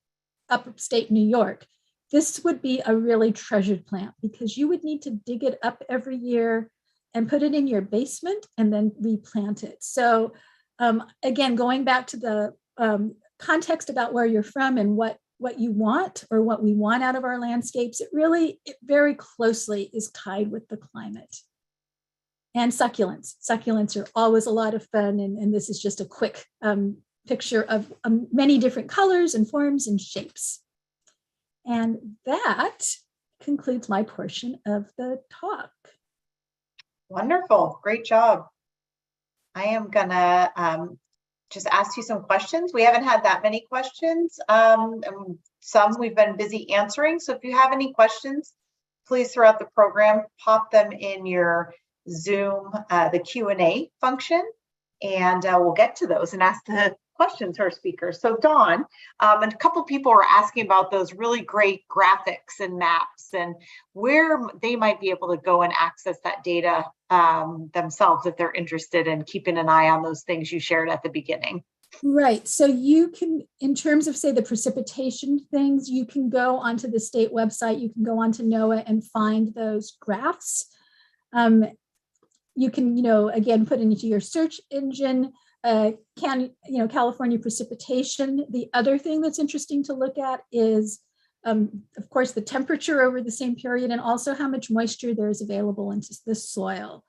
upstate New York, this would be a really treasured plant because you would need to dig it up every year and put it in your basement and then replant it. So again, going back to the context about where you're from and what you want or what we want out of our landscapes, it very closely is tied with the climate. And succulents. Succulents are always a lot of fun. And this is just a quick picture of many different colors and forms and shapes. And that concludes my portion of the talk. Wonderful. Great job. I am gonna just ask you some questions. We haven't had that many questions. And some we've been busy answering. So if you have any questions, please throughout the program, pop them in your Zoom, the Q&A function, and we'll get to those and ask the questions to our speakers. So Dawn, and a couple people were asking about those really great graphics and maps and where they might be able to go and access that data themselves if they're interested in keeping an eye on those things you shared at the beginning. Right. So you can, in terms of, say, the precipitation things, you can go onto the state website, you can go onto NOAA and find those graphs. You can, again, put into your search engine, California precipitation. The other thing that's interesting to look at is, of course, the temperature over the same period and also how much moisture there is available into the soil.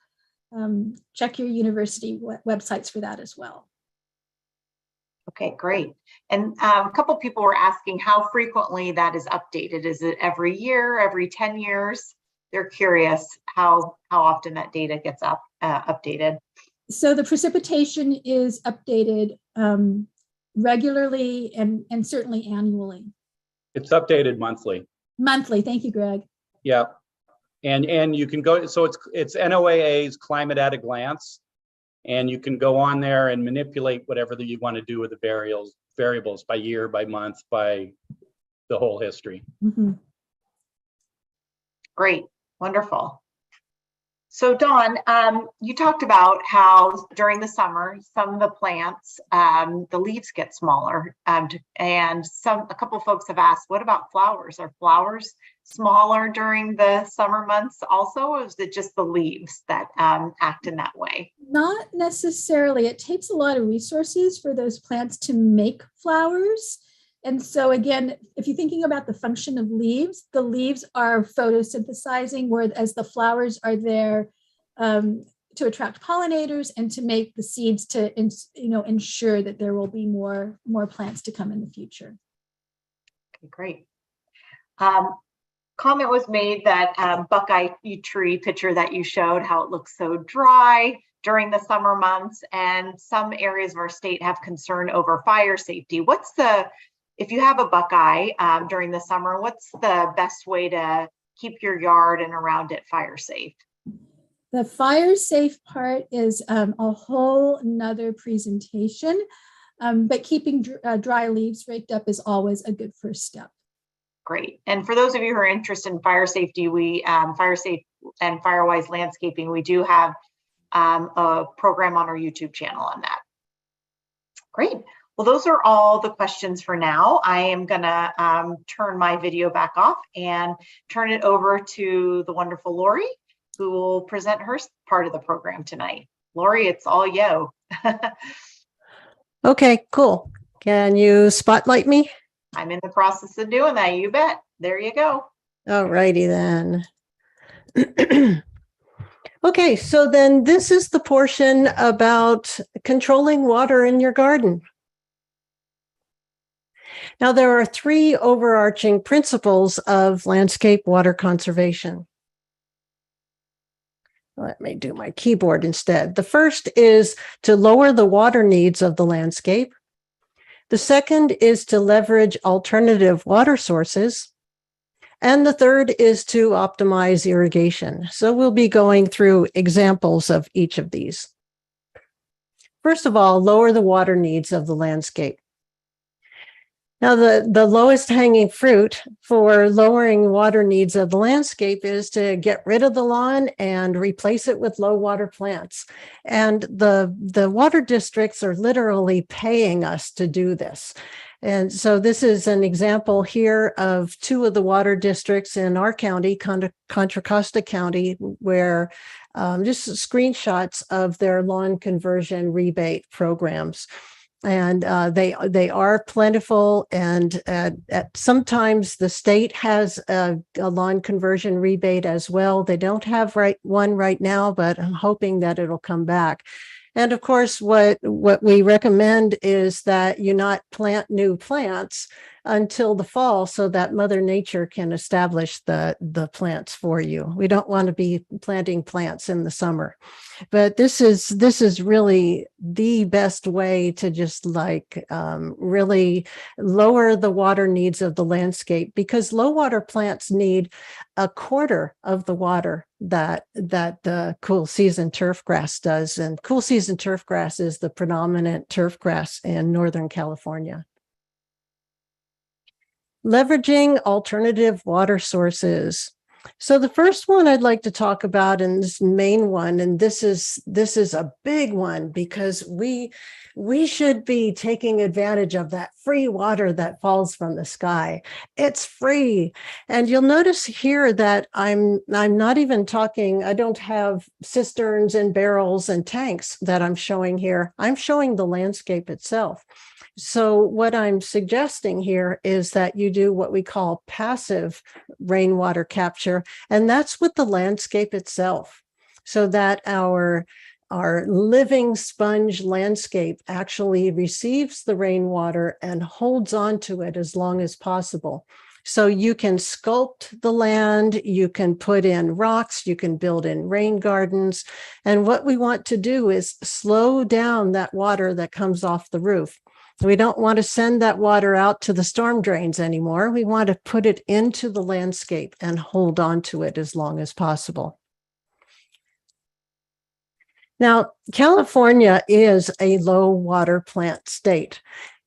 Check your university websites for that as well. Okay, great. And a couple people were asking how frequently that is updated. Is it every year, every 10 years? They're curious how often that data gets updated. So the precipitation is updated regularly and certainly annually. It's updated monthly. Monthly, thank you, Greg. Yeah, and you can go, so it's NOAA's Climate at a Glance, and you can go on there and manipulate whatever that you want to do with the variables by year, by month, by the whole history. Mm-hmm. Great, wonderful. So Dawn, you talked about how during the summer, some of the plants, the leaves get smaller, and a couple of folks have asked, what about flowers? Are flowers smaller during the summer months also, or is it just the leaves that act in that way? Not necessarily. It takes a lot of resources for those plants to make flowers. And so again, if you're thinking about the function of leaves, the leaves are photosynthesizing, whereas the flowers are there to attract pollinators and to make the seeds to ensure that there will be more plants to come in the future. Okay, great. Comment was made that Buckeye tree picture that you showed, how it looks so dry during the summer months, and some areas of our state have concern over fire safety. If you have a Buckeye during the summer, what's the best way to keep your yard and around it fire safe? The fire safe part is a whole nother presentation, but keeping dry leaves raked up is always a good first step. Great. And for those of you who are interested in fire safety, we Fire Safe and Firewise Landscaping, we do have a program on our YouTube channel on that. Great. Well, those are all the questions for now. I am gonna turn my video back off and turn it over to the wonderful Lori, who will present her part of the program tonight. Lori, it's all you. Okay, cool. Can you spotlight me? I'm in the process of doing that, you bet. There you go. All righty then. Okay, so then this is the portion about controlling water in your garden. Now, there are 3 overarching principles of landscape water conservation. Let me do my keyboard instead. The first is to lower the water needs of the landscape. The second is to leverage alternative water sources. And the third is to optimize irrigation. So we'll be going through examples of each of these. First of all, lower the water needs of the landscape. Now, the lowest hanging fruit for lowering water needs of the landscape is to get rid of the lawn and replace it with low water plants. And the water districts are literally paying us to do this. And so this is an example here of two of the water districts in our county, Contra Costa County, where just screenshots of their lawn conversion rebate programs. And they are plentiful, and sometimes the state has a lawn conversion rebate as well. They don't have one right now, but I'm hoping that it'll come back. And of course, what we recommend is that you not plant new plants until the fall so that Mother Nature can establish the plants for you. We don't want to be planting plants in the summer. But this is really the best way to just really lower the water needs of the landscape, because low water plants need a quarter of the water that the cool season turf grass does. And cool season turf grass is the predominant turf grass in Northern California. Leveraging alternative water sources. So the first one I'd like to talk about, and this main one, and this is a big one, because we should be taking advantage of that free water that falls from the sky. It's free. And you'll notice here that I'm not even talking, I don't have cisterns and barrels and tanks that I'm showing here. I'm showing the landscape itself. So what I'm suggesting here is that you do what we call passive rainwater capture, and that's with the landscape itself, so that our living sponge landscape actually receives the rainwater and holds on to it as long as possible. So you can sculpt the land, you can put in rocks, you can build in rain gardens. And what we want to do is slow down that water that comes off the roof. We don't want to send that water out to the storm drains anymore. We want to put it into the landscape and hold on to it as long as possible. Now, California is a low water plant state.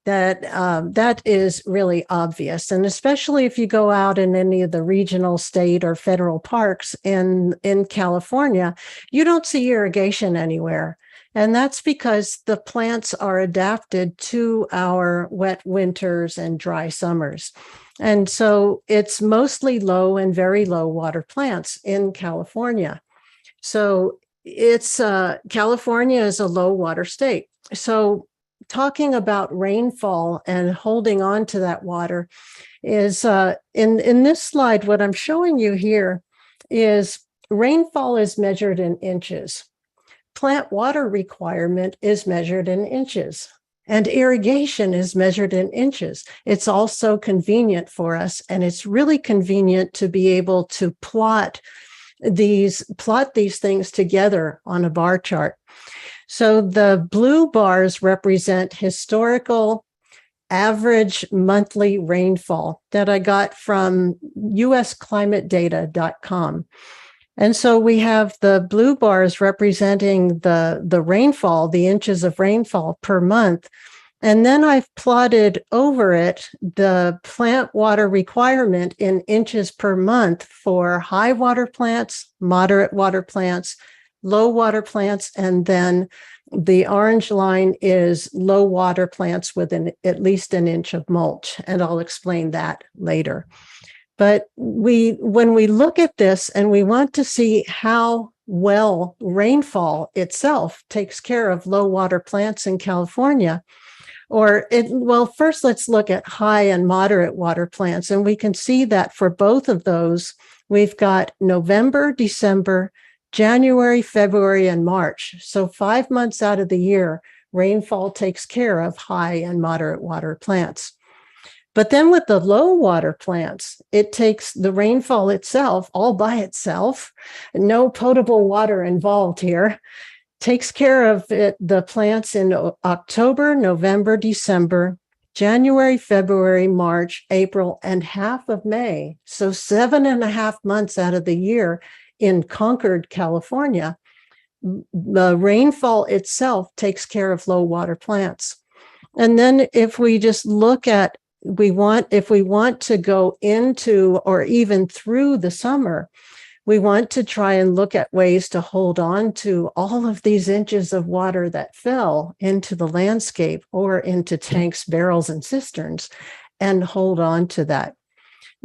That is really obvious. And especially if you go out in any of the regional, state, or federal parks in California, you don't see irrigation anywhere. And that's because the plants are adapted to our wet winters and dry summers. And so it's mostly low and very low water plants in California. So California is a low water state. So talking about rainfall and holding on to that water is in this slide, what I'm showing you here is rainfall is measured in inches. Plant water requirement is measured in inches, and irrigation is measured in inches. It's also convenient for us, and it's really convenient to be able to plot these things together on a bar chart. So the blue bars represent historical average monthly rainfall that I got from usclimatedata.com. And so we have the blue bars representing the rainfall, the inches of rainfall per month. And then I've plotted over it the plant water requirement in inches per month for high water plants, moderate water plants, low water plants, and then the orange line is low water plants with at least an inch of mulch. And I'll explain that later. But when we look at this and we want to see how well rainfall itself takes care of low water plants in California, first let's look at high and moderate water plants. And we can see that for both of those, we've got November, December, January, February, and March. So 5 months out of the year, rainfall takes care of high and moderate water plants. But then with the low water plants, it takes the rainfall itself all by itself, no potable water involved here, takes care of it, the plants in October, November, December, January, February, March, April, and half of May. So 7.5 months out of the year in Concord, California, the rainfall itself takes care of low water plants. And then if we just look at, if we want to go into or even through the summer, we want to try and look at ways to hold on to all of these inches of water that fell into the landscape or into tanks, barrels, and cisterns, and hold on to that.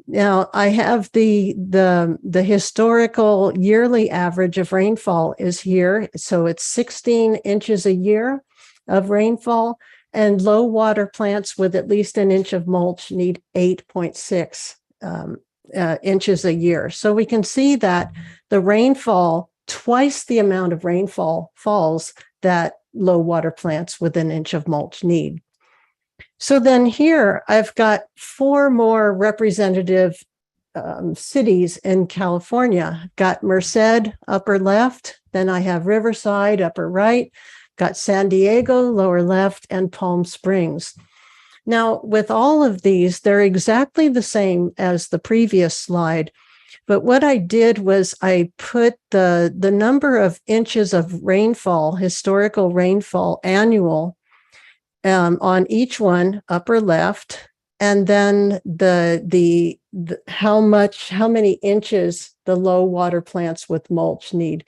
Now, I have the historical yearly average of rainfall is here. So it's 16 inches a year of rainfall, and low water plants with at least an inch of mulch need 8.6 inches a year. So we can see that the rainfall, twice the amount of rainfall falls that low water plants with an inch of mulch need. So then here I've got 4 more representative cities in California. Got Merced, upper left. Then I have Riverside, upper right. Got San Diego, lower left, and Palm Springs. Now, with all of these, they're exactly the same as the previous slide. But what I did was I put the number of inches of rainfall, historical rainfall, annual, on each one, upper left, and then how many inches the low water plants with mulch need.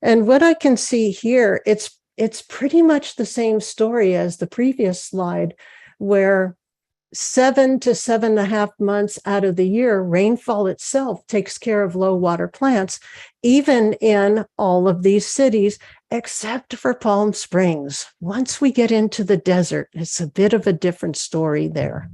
And what I can see here, it's pretty much the same story as the previous slide, where 7 to 7.5 months out of the year, rainfall itself takes care of low water plants, even in all of these cities, except for Palm Springs. Once we get into the desert, it's a bit of a different story there.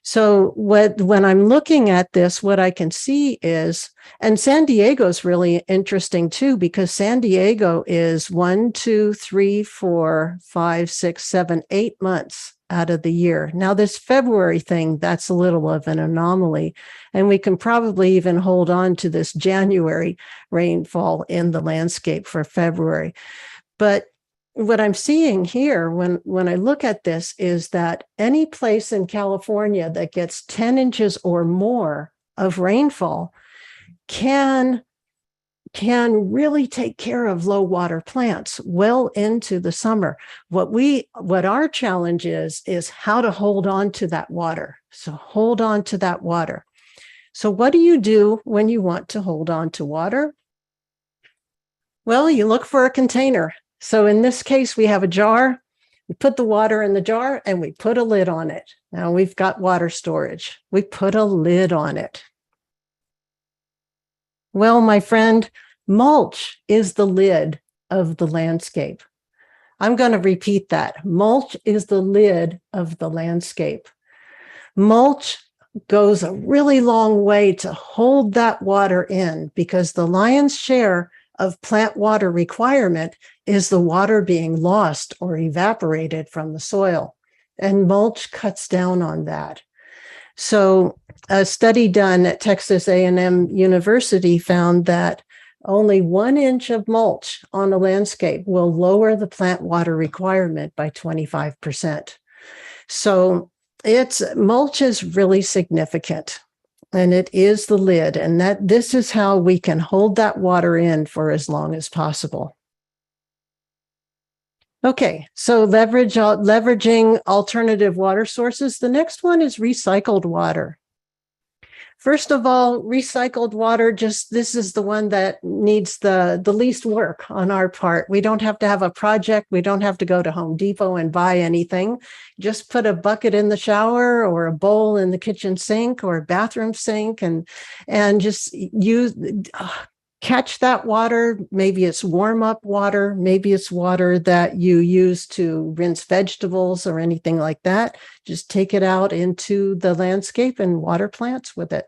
So when I'm looking at this, what I can see is, and San Diego is really interesting too, because San Diego is 1, 2, 3, 4, 5, 6, 7, 8 months out of the year. Now this February thing, that's a little of an anomaly, and we can probably even hold on to this January rainfall in the landscape for February. But what I'm seeing here when I look at this is that any place in California that gets 10 inches or more of rainfall can really take care of low water plants well into the summer. What our challenge is how to hold on to that water. So hold on to that water. So what do you do when you want to hold on to water? Well, you look for a container. So in this case, we have a jar. We put the water in the jar and we put a lid on it. Now we've got water storage. We put a lid on it. Well, my friend, mulch is the lid of the landscape. I'm going to repeat that. Mulch is the lid of the landscape. Mulch goes a really long way to hold that water in, because the lion's share of plant water requirement is the water being lost or evaporated from the soil. And mulch cuts down on that. So a study done at Texas A&M University found that only 1 inch of mulch on a landscape will lower the plant water requirement by 25%. So mulch is really significant. And it is the lid, and this is how we can hold that water in for as long as possible. Okay, so leveraging alternative water sources. The next one is recycled water. First of all, recycled water, this is the one that needs the least work on our part. We don't have to have a project. We don't have to go to Home Depot and buy anything. Just put a bucket in the shower or a bowl in the kitchen sink or bathroom sink and just catch that water. Maybe it's warm up water. Maybe it's water that you use to rinse vegetables or anything like that. Just take it out into the landscape and water plants with it.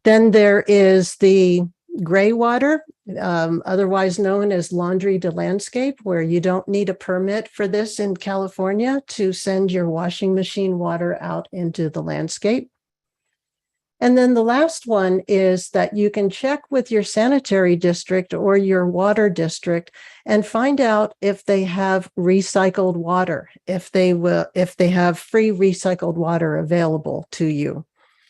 Then there is the gray water, otherwise known as laundry to landscape, where you don't need a permit for this in California to send your washing machine water out into the landscape. And then the last one is that you can check with your sanitary district or your water district and find out if they have recycled water, if they have free recycled water available to you.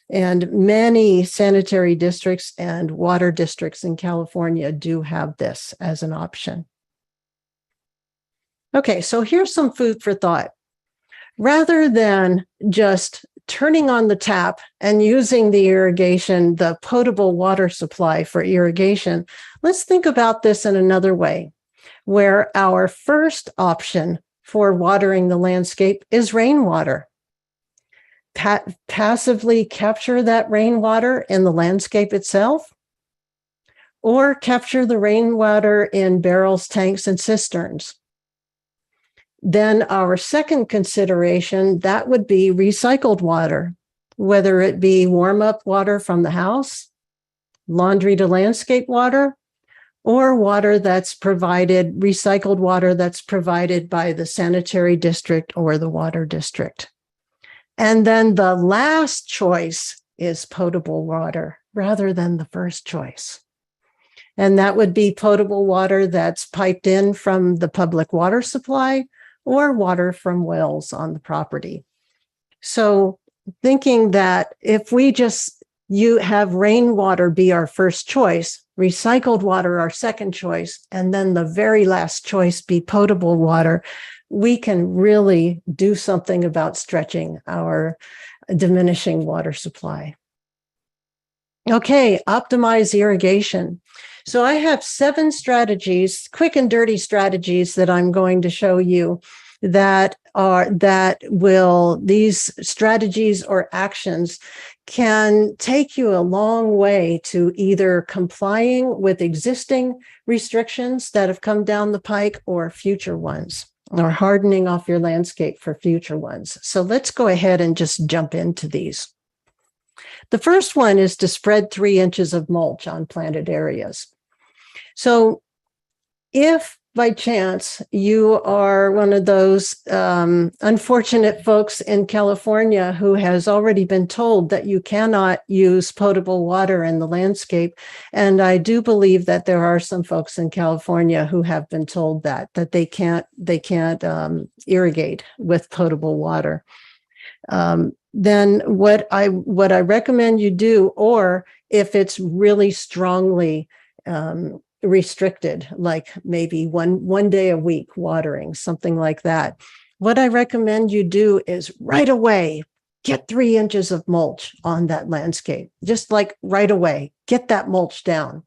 And many sanitary districts and water districts in California do have this as an option. Okay, so here's some food for thought. Rather than just turning on the tap and using the potable water supply for irrigation, let's think about this in another way, where our first option for watering the landscape is rainwater. Passively capture that rainwater in the landscape itself, or capture the rainwater in barrels, tanks, and cisterns. Then our second consideration, that would be recycled water, whether it be warm-up water from the house, laundry to landscape water, or water that's provided, recycled water that's provided by the sanitary district or the water district. And then the last choice is potable water rather than the first choice. And that would be potable water that's piped in from the public water supply or water from wells on the property. So thinking that if we you have rainwater be our first choice, recycled water our second choice, and then the very last choice be potable water, we can really do something about stretching our diminishing water supply. Okay, optimize irrigation. So I have 7 strategies, quick and dirty strategies that I'm going to show you these strategies or actions can take you a long way to either complying with existing restrictions that have come down the pike or future ones, or hardening off your landscape for future ones. So let's go ahead and just jump into these. The first one is to spread 3 inches of mulch on planted areas. So if by chance you are one of those unfortunate folks in California who has already been told that you cannot use potable water in the landscape, and I do believe that there are some folks in California who have been told that they can't irrigate with potable water, then what I recommend you do, or if it's really strongly restricted, like maybe one day a week watering, something like that, what I recommend you do is right away get 3 inches of mulch on that landscape, just like right away, get that mulch down.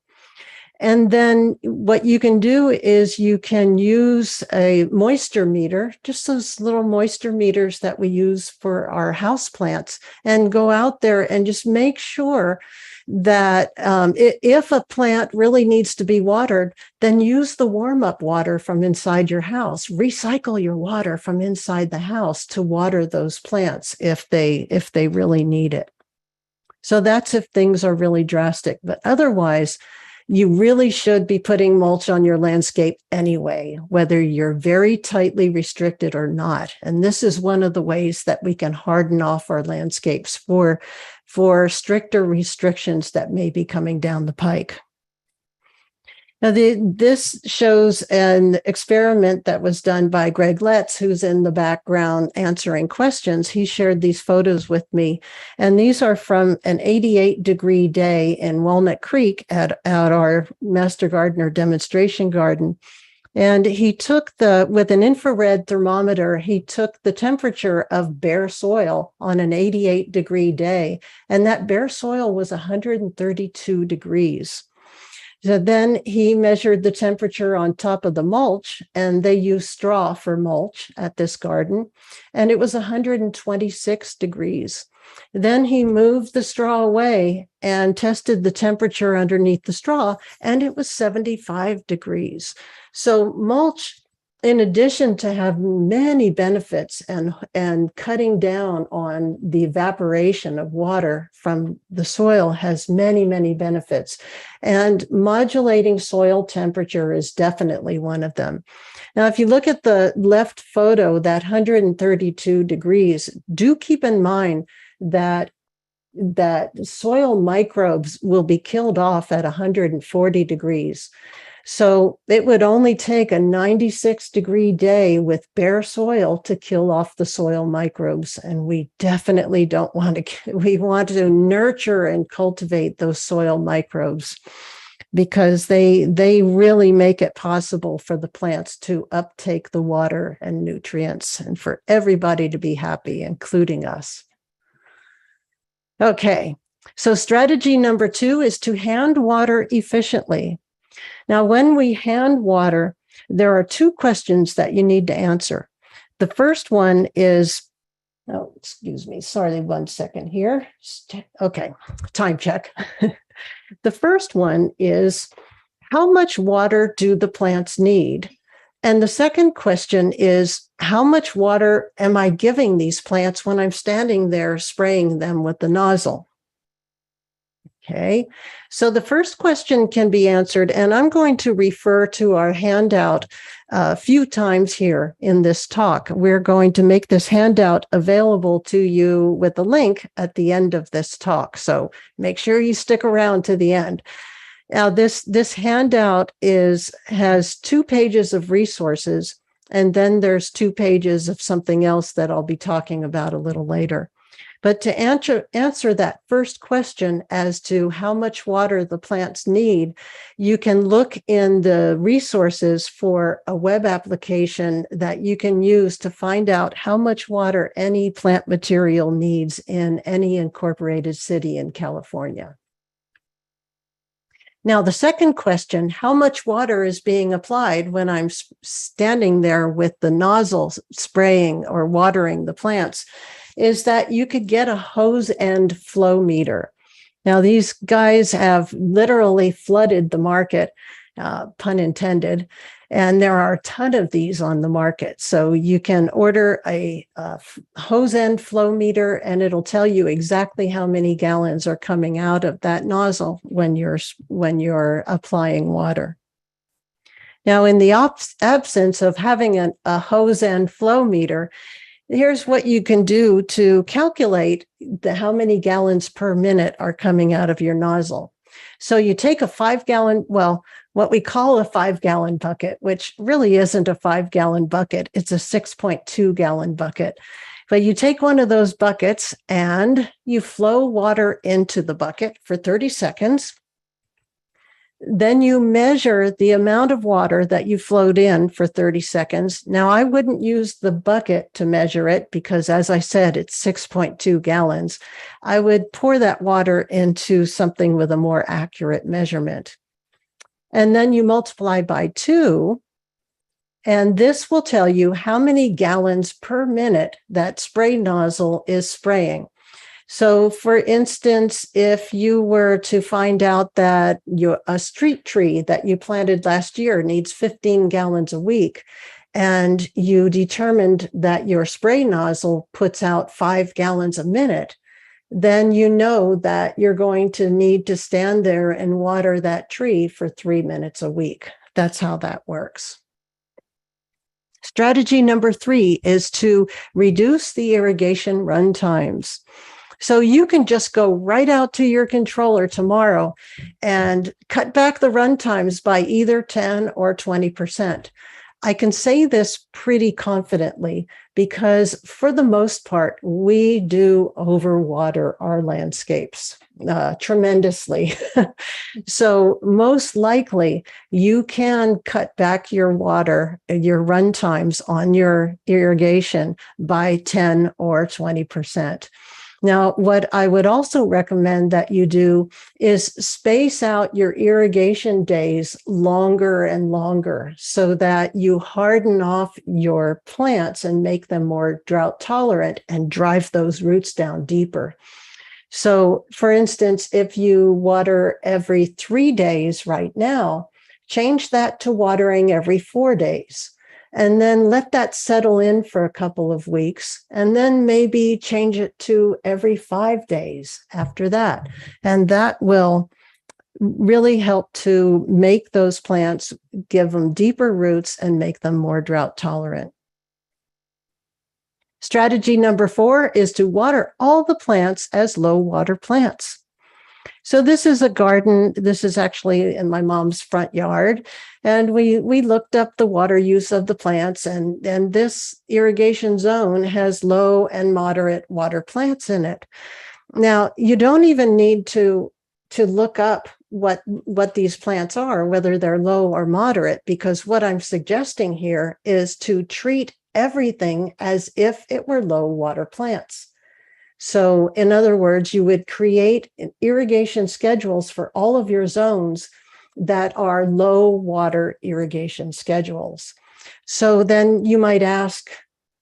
And then what you can do is you can use a moisture meter, just those little moisture meters that we use for our houseplants, and go out there and just make sure that if a plant really needs to be watered, then use the warm-up water from inside your house. Recycle your water from inside the house to water those plants if they really need it. So that's if things are really drastic. But otherwise, you really should be putting mulch on your landscape anyway, whether you're very tightly restricted or not. And this is one of the ways that we can harden off our landscapes for stricter restrictions that may be coming down the pike. Now, this shows an experiment that was done by Greg Letts, who's in the background answering questions. He shared these photos with me, and these are from an 88-degree day in Walnut Creek at our Master Gardener demonstration garden. And he took with an infrared thermometer, he took the temperature of bare soil on an 88-degree day, and that bare soil was 132 degrees. So then he measured the temperature on top of the mulch, and they used straw for mulch at this garden, and it was 126 degrees. Then he moved the straw away and tested the temperature underneath the straw, and it was 75 degrees. So mulch in addition to have many benefits and cutting down on the evaporation of water from the soil has many, many benefits. And modulating soil temperature is definitely one of them. Now, if you look at the left photo, that 132 degrees, do keep in mind that soil microbes will be killed off at 140 degrees. So it would only take a 96-degree day with bare soil to kill off the soil microbes. And we definitely don't want to, we want to nurture and cultivate those soil microbes because they really make it possible for the plants to uptake the water and nutrients and for everybody to be happy, including us. Okay, so strategy number 2 is to hand water efficiently. Now, when we hand water, there are 2 questions that you need to answer. The first one is, oh, excuse me, sorry, 1 second here. Okay, time check. The first one is, how much water do the plants need? And the second question is, how much water am I giving these plants when I'm standing there spraying them with the nozzle? Okay, so the first question can be answered, and I'm going to refer to our handout a few times here in this talk. We're going to make this handout available to you with a link at the end of this talk, so make sure you stick around to the end. Now, this handout has 2 pages of resources, and then there's 2 pages of something else that I'll be talking about a little later. But to answer that first question as to how much water the plants need, you can look in the resources for a web application that you can use to find out how much water any plant material needs in any incorporated city in California. Now, the second question, how much water is being applied when I'm standing there with the nozzle spraying or watering the plants, is that you could get a hose end flow meter. Now, these guys have literally flooded the market, pun intended, and there are a ton of these on the market. So you can order a hose end flow meter, and it'll tell you exactly how many gallons are coming out of that nozzle when you're applying water. Now, in the absence of having a hose end flow meter, here's what you can do to calculate how many gallons per minute are coming out of your nozzle. So you take a 5-gallon, well, what we call a 5-gallon bucket, which really isn't a 5-gallon bucket. It's a 6.2-gallon bucket. But you take one of those buckets and you flow water into the bucket for 30 seconds. Then you measure the amount of water that you flowed in for 30 seconds. Now, I wouldn't use the bucket to measure it because, as I said, it's 6.2 gallons. I would pour that water into something with a more accurate measurement. And then you multiply by 2, and this will tell you how many gallons per minute that spray nozzle is spraying. So, for instance, if you were to find out that a street tree that you planted last year needs 15 gallons a week, and you determined that your spray nozzle puts out 5 gallons a minute, then you know that you're going to need to stand there and water that tree for 3 minutes a week. That's how that works. Strategy number 3 is to reduce the irrigation run times. So you can just go right out to your controller tomorrow and cut back the run times by either 10 or 20%. I can say this pretty confidently because for the most part, we do overwater our landscapes tremendously. So most likely you can cut back your run times on your irrigation by 10 or 20%. Now, what I would also recommend that you do is space out your irrigation days longer and longer so that you harden off your plants and make them more drought tolerant and drive those roots down deeper. So, for instance, if you water every 3 days right now, change that to watering every 4 days. and then let that settle in for a couple of weeks, and then maybe change it to every 5 days after that. And that will really help to make those plants, give them deeper roots and make them more drought tolerant. Strategy number 4 is to water all the plants as low water plants. So this is a garden. This is actually in my mom's front yard. And we looked up the water use of the plants, and this irrigation zone has low and moderate water plants in it. Now, you don't even need to look up what these plants are, whether they're low or moderate, because what I'm suggesting here is to treat everything as if it were low water plants. So in other words, you would create irrigation schedules for all of your zones that are low water irrigation schedules. So then you might ask,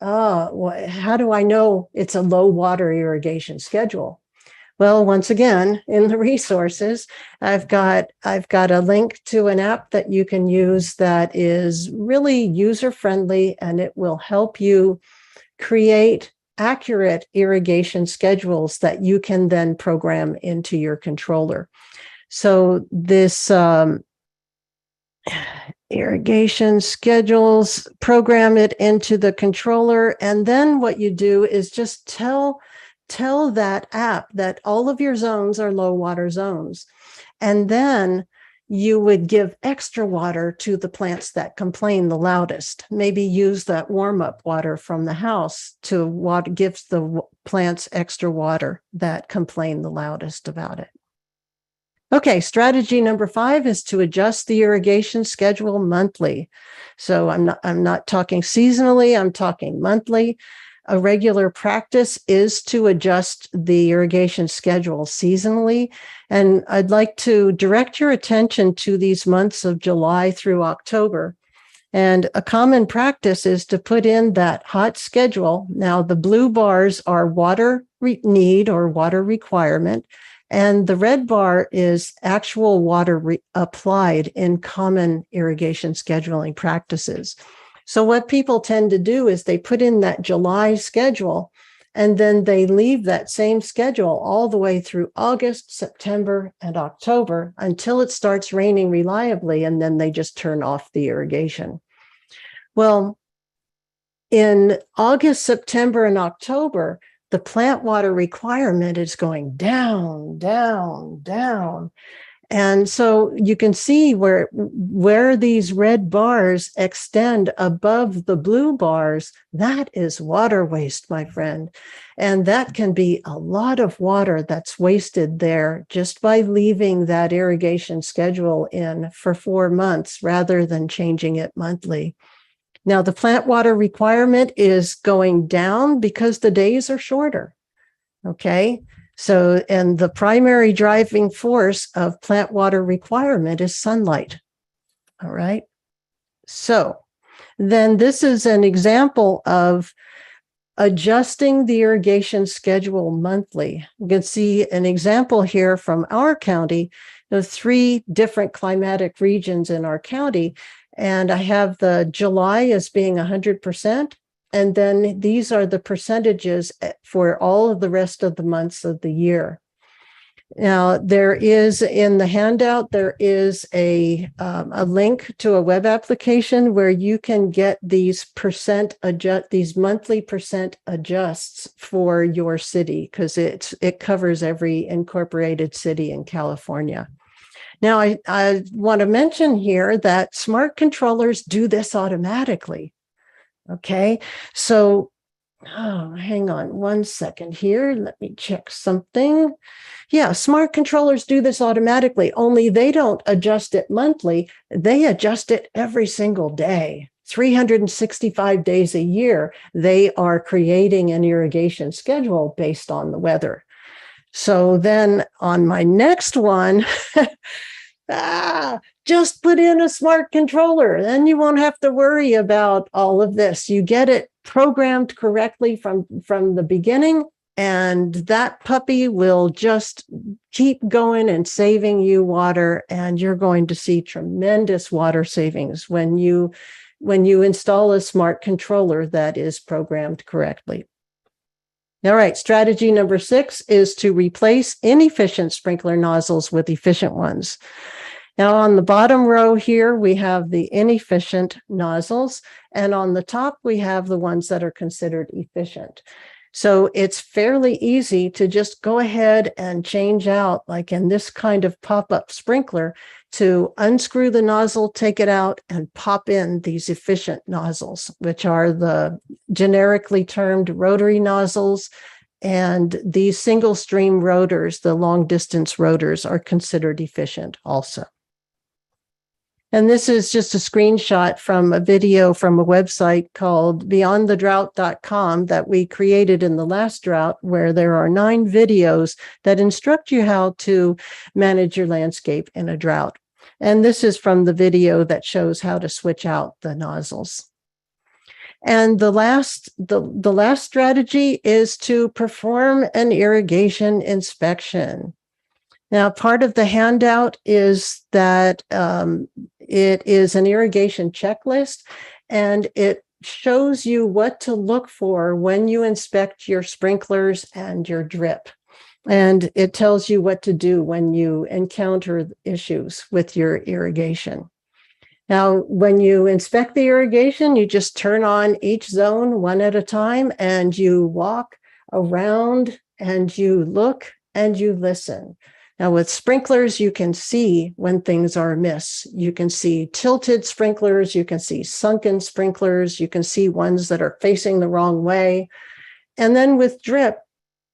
how do I know it's a low water irrigation schedule? Well, once again, in the resources, I've got a link to an app that you can use that is really user-friendly, and it will help you create accurate irrigation schedules that you can then program into your controller. So this irrigation schedules, program it into the controller, and then what you do is just tell that app that all of your zones are low water zones. And then you would give extra water to the plants that complain the loudest. Maybe use that warm-up water from the house to what gives the plants extra water that complain the loudest about it. Okay, strategy number 5 is to adjust the irrigation schedule monthly. So I'm not talking seasonally, I'm talking monthly. A regular practice is to adjust the irrigation schedule seasonally. And I'd like to direct your attention to these months of July through October. And a common practice is to put in that hot schedule. Now, the blue bars are water need or water requirement, and the red bar is actual water applied in common irrigation scheduling practices. So what people tend to do is they put in that July schedule, and then they leave that same schedule all the way through August, September, and October until it starts raining reliably, and then they just turn off the irrigation. Well, in August, September, and October, the plant water requirement is going down, down, down. And so you can see where these red bars extend above the blue bars, that is water waste, my friend. And that can be a lot of water that's wasted there just by leaving that irrigation schedule in for 4 months rather than changing it monthly. Now, the plant water requirement is going down because the days are shorter, okay? So, and the primary driving force of plant water requirement is sunlight. All right. So then this is an example of adjusting the irrigation schedule monthly. You can see an example here from our county, the 3 different climatic regions in our county. And I have the July as being 100%. And then these are the percentages for all of the rest of the months of the year. Now, there is in the handout, there is a link to a web application where you can get these these monthly percent adjusts for your city, because it covers every incorporated city in California. Now, I want to mention here that smart controllers do this automatically. Okay, so, hang on 1 second here. Let me check something. Yeah, smart controllers do this automatically, only they don't adjust it monthly. They adjust it every single day. 365 days a year, they are creating an irrigation schedule based on the weather. So then on my next one, just put in a smart controller. Then you won't have to worry about all of this. You get it programmed correctly from the beginning, And that puppy will just keep going and saving you water. And you're going to see tremendous water savings when you install a smart controller that is programmed correctly. All right, strategy number 6 is to replace inefficient sprinkler nozzles with efficient ones. Now on the bottom row here, we have the inefficient nozzles, and on the top, we have the ones that are considered efficient. So it's fairly easy to just go ahead and change out, like in this kind of pop-up sprinkler, to unscrew the nozzle, take it out, and pop in these efficient nozzles, which are the generically termed rotary nozzles. And these single stream rotors, the long distance rotors, are considered efficient also. And this is just a screenshot from a video from a website called beyondthedrought.com that we created in the last drought, where there are 9 videos that instruct you how to manage your landscape in a drought. And this is from the video that shows how to switch out the nozzles. And the last strategy is to perform an irrigation inspection. Now, part of the handout is that it is an irrigation checklist, and it shows you what to look for when you inspect your sprinklers and your drip. And it tells you what to do when you encounter issues with your irrigation. Now, when you inspect the irrigation, you just turn on each zone one at a time, and you walk around and you look and you listen. Now, with sprinklers, you can see when things are amiss. You can see tilted sprinklers, you can see sunken sprinklers, you can see ones that are facing the wrong way. And then with drip,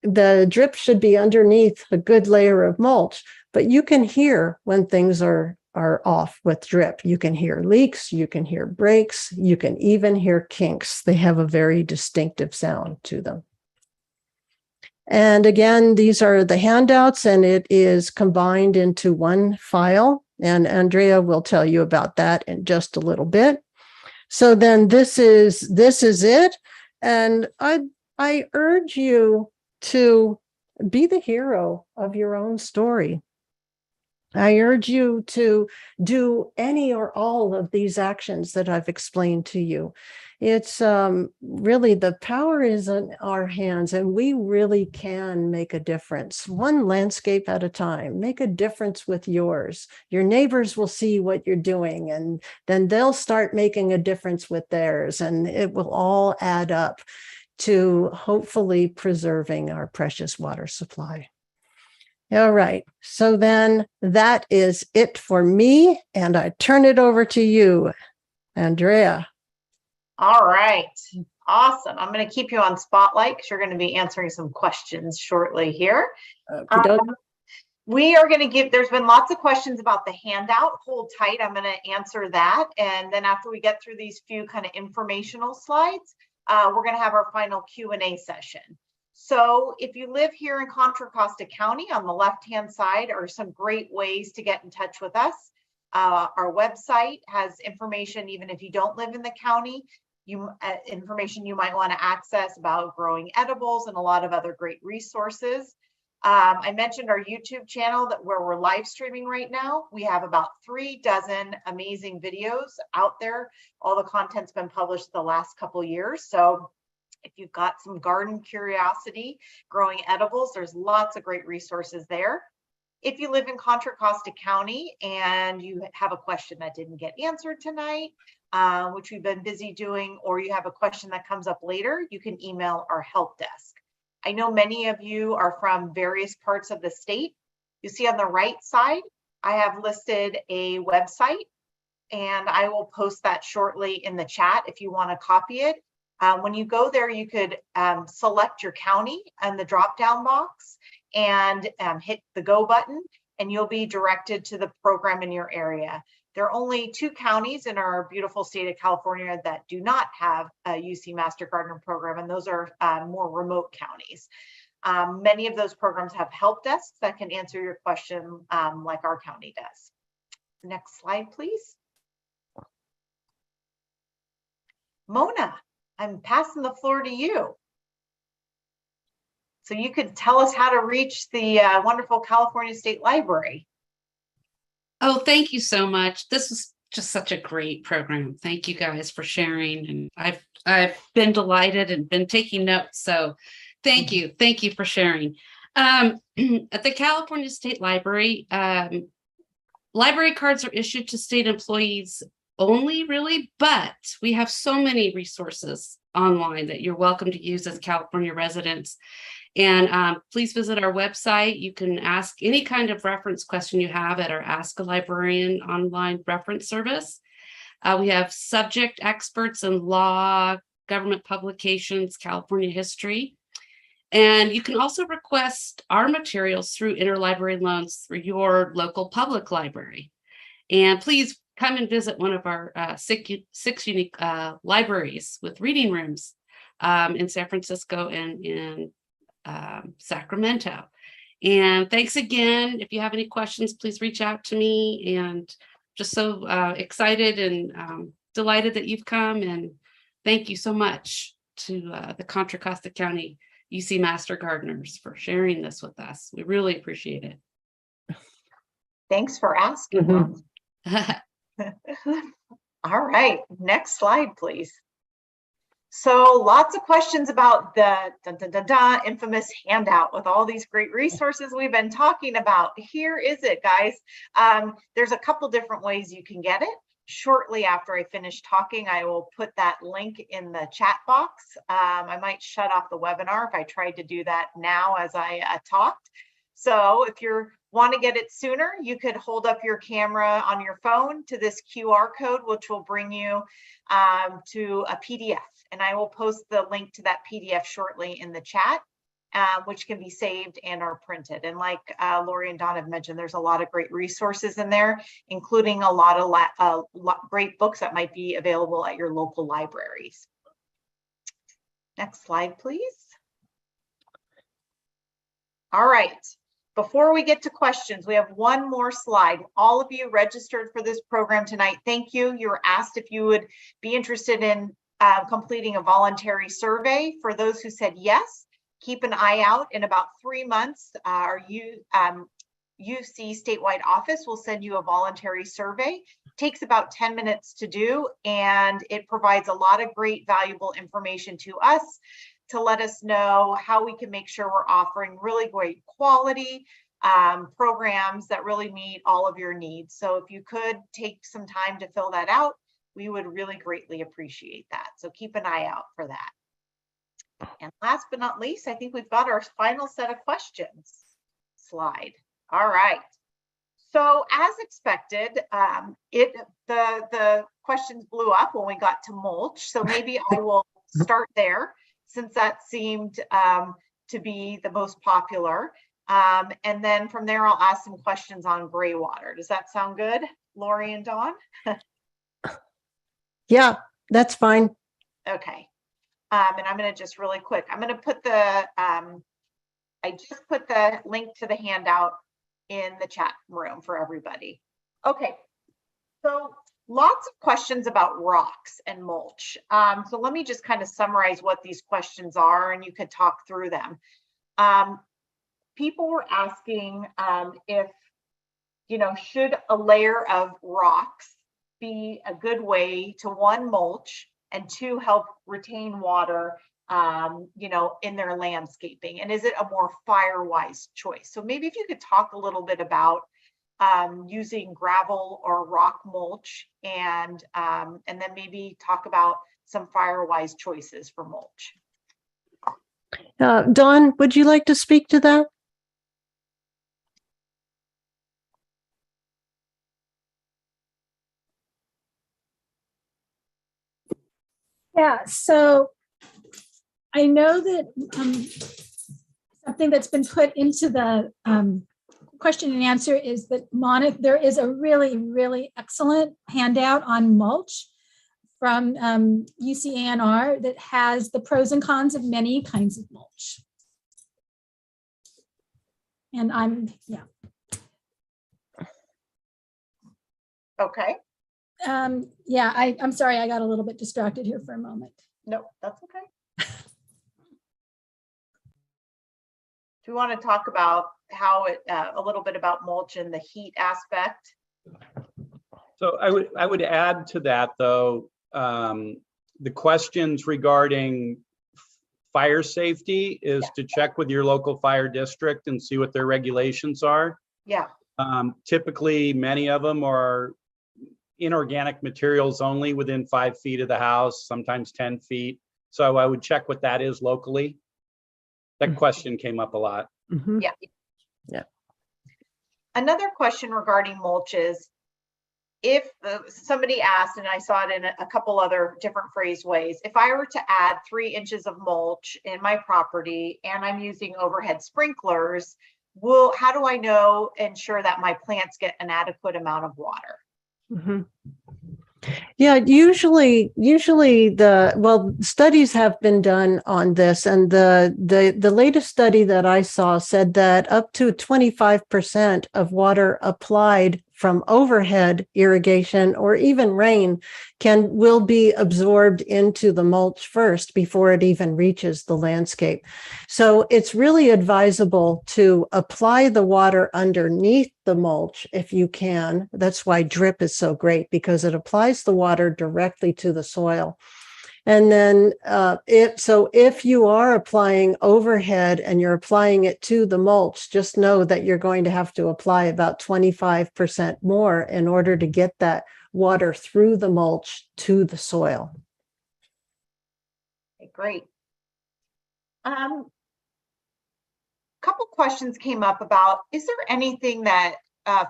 the drip should be underneath a good layer of mulch, but you can hear when things are off with drip. You can hear leaks, you can hear breaks, you can even hear kinks. They have a very distinctive sound to them. And again, these are the handouts, and it is combined into one file. And Andrea will tell you about that in just a little bit. So then this is it. And I urge you to be the hero of your own story. I urge you to do any or all of these actions that I've explained to you. It's really, the power is in our hands, and we really can make a difference, one landscape at a time. Make a difference with yours. Your neighbors will see what you're doing, and then they'll start making a difference with theirs, and it will all add up to hopefully preserving our precious water supply. All right, so then that is it for me, and I turn it over to you, Andrea. All right, awesome. I'm going to keep you on spotlight because you're going to be answering some questions shortly here. We are going to give, there's been lots of questions about the handout. Hold tight, I'm going to answer that. And then after we get through these few kind of informational slides, we're going to have our final Q&A session. So if you live here in Contra Costa County, on the left-hand side are some great ways to get in touch with us. Our website has information, even if you don't live in the county, information you might want to access about growing edibles and a lot of other great resources. I mentioned our YouTube channel where we're live streaming right now. We have about 36 amazing videos out there. All the content's been published the last couple years. So if you've got some garden curiosity, growing edibles, there's lots of great resources there. If you live in Contra Costa County and you have a question that didn't get answered tonight, which we've been busy doing, or you have a question that comes up later, you can email our help desk. I know many of you are from various parts of the state. You see on the right side, I have listed a website, and I will post that shortly in the chat if you want to copy it. When you go there, you could select your county and the drop-down box and hit the go button, and you'll be directed to the program in your area. There are only 2 counties in our beautiful state of California that do not have a UC Master Gardener program, and those are more remote counties. Many of those programs have help desks that can answer your question like our county does. Next slide, please. Mona, I'm passing the floor to you. So you could tell us how to reach the wonderful California State Library. Oh, thank you so much. This was just such a great program. Thank you guys for sharing. And I've been delighted and been taking notes. So thank you. Thank you for sharing. At the California State Library, library cards are issued to state employees only, really, but we have so many resources online that you're welcome to use as California residents. And please visit our website. You can ask any kind of reference question you have at our Ask a Librarian online reference service. We have subject experts in law, government publications, California history. And you can also request our materials through interlibrary loans through your local public library. And please come and visit one of our six unique libraries with reading rooms in San Francisco and in Sacramento. And thanks again. If you have any questions, please reach out to me. And just so excited and delighted that you've come. And thank you so much to the Contra Costa County UC Master Gardeners for sharing this with us. We really appreciate it. Thanks for asking. All right, next slide, please. So lots of questions about the infamous handout with all these great resources we've been talking about. Here is it, guys. There's a couple different ways you can get it. Shortly after I finish talking, I will put that link in the chat box. I might shut off the webinar if I tried to do that now as I talked. So if you want to get it sooner, you could hold up your camera on your phone to this QR code, which will bring you to a PDF. And I will post the link to that PDF shortly in the chat, which can be saved and are printed. And like Lori and Don have mentioned, there's a lot of great resources in there, including a lot of great books that might be available at your local libraries. Next slide, please. All right. Before we get to questions, we have one more slide. All of you registered for this program tonight. Thank you. You were asked if you would be interested in completing a voluntary survey. For those who said yes, keep an eye out. In about 3 months, our UC statewide office will send you a voluntary survey. It takes about 10 minutes to do, and it provides a lot of great, valuable information to us to let us know how we can make sure we're offering really great quality programs that really meet all of your needs. So if you could take some time to fill that out, we would really greatly appreciate that. So keep an eye out for that. And last but not least, I think we've got our final set of questions slide. All right. So as expected, the questions blew up when we got to mulch. So maybe I will start there, since that seemed to be the most popular. And then from there, I'll ask some questions on gray water. Does that sound good, Lori and Dawn? Yeah, that's fine. Okay. And I'm going to just really quick, I'm going to put the, I just put the link to the handout in the chat room for everybody. Okay. So lots of questions about rocks and mulch. So let me just kind of summarize what these questions are, and you could talk through them. People were asking if, should a layer of rocks be a good way to, one, mulch, and two, help retain water, in their landscaping? And is it a more fire-wise choice? So maybe if you could talk a little bit about using gravel or rock mulch, and then maybe talk about some fire-wise choices for mulch. Dawn, would you like to speak to that? Yeah, so I know that something that's been put into the question and answer is that there is a really, really excellent handout on mulch from UCANR that has the pros and cons of many kinds of mulch. And yeah. Okay. Yeah, I'm sorry, I got a little bit distracted here for a moment. No, that's okay. Do we want to talk about how it, a little bit about mulch and the heat aspect? So I would add to that though, the questions regarding fire safety is to check with your local fire district and see what their regulations are. Yeah. Typically, many of them are inorganic materials only within 5 feet of the house, sometimes 10 feet. So I would check what that is locally. That question came up a lot. Mhm. Yeah. Yeah. Another question regarding mulch is, if somebody asked, and I saw it in a couple other different phrase ways, if I were to add 3 inches of mulch in my property and I'm using overhead sprinklers, how do I ensure that my plants get an adequate amount of water? Mhm. Yeah, usually studies have been done on this, and the latest study that I saw said that up to 25% of water applied from overhead irrigation or even rain will be absorbed into the mulch first before it even reaches the landscape. So it's really advisable to apply the water underneath the mulch if you can. That's why drip is so great, because it applies the water directly to the soil. And then if you are applying overhead and you're applying it to the mulch, just know that you're going to have to apply about 25% more in order to get that water through the mulch to the soil. Okay, great. Couple questions came up about, is there anything that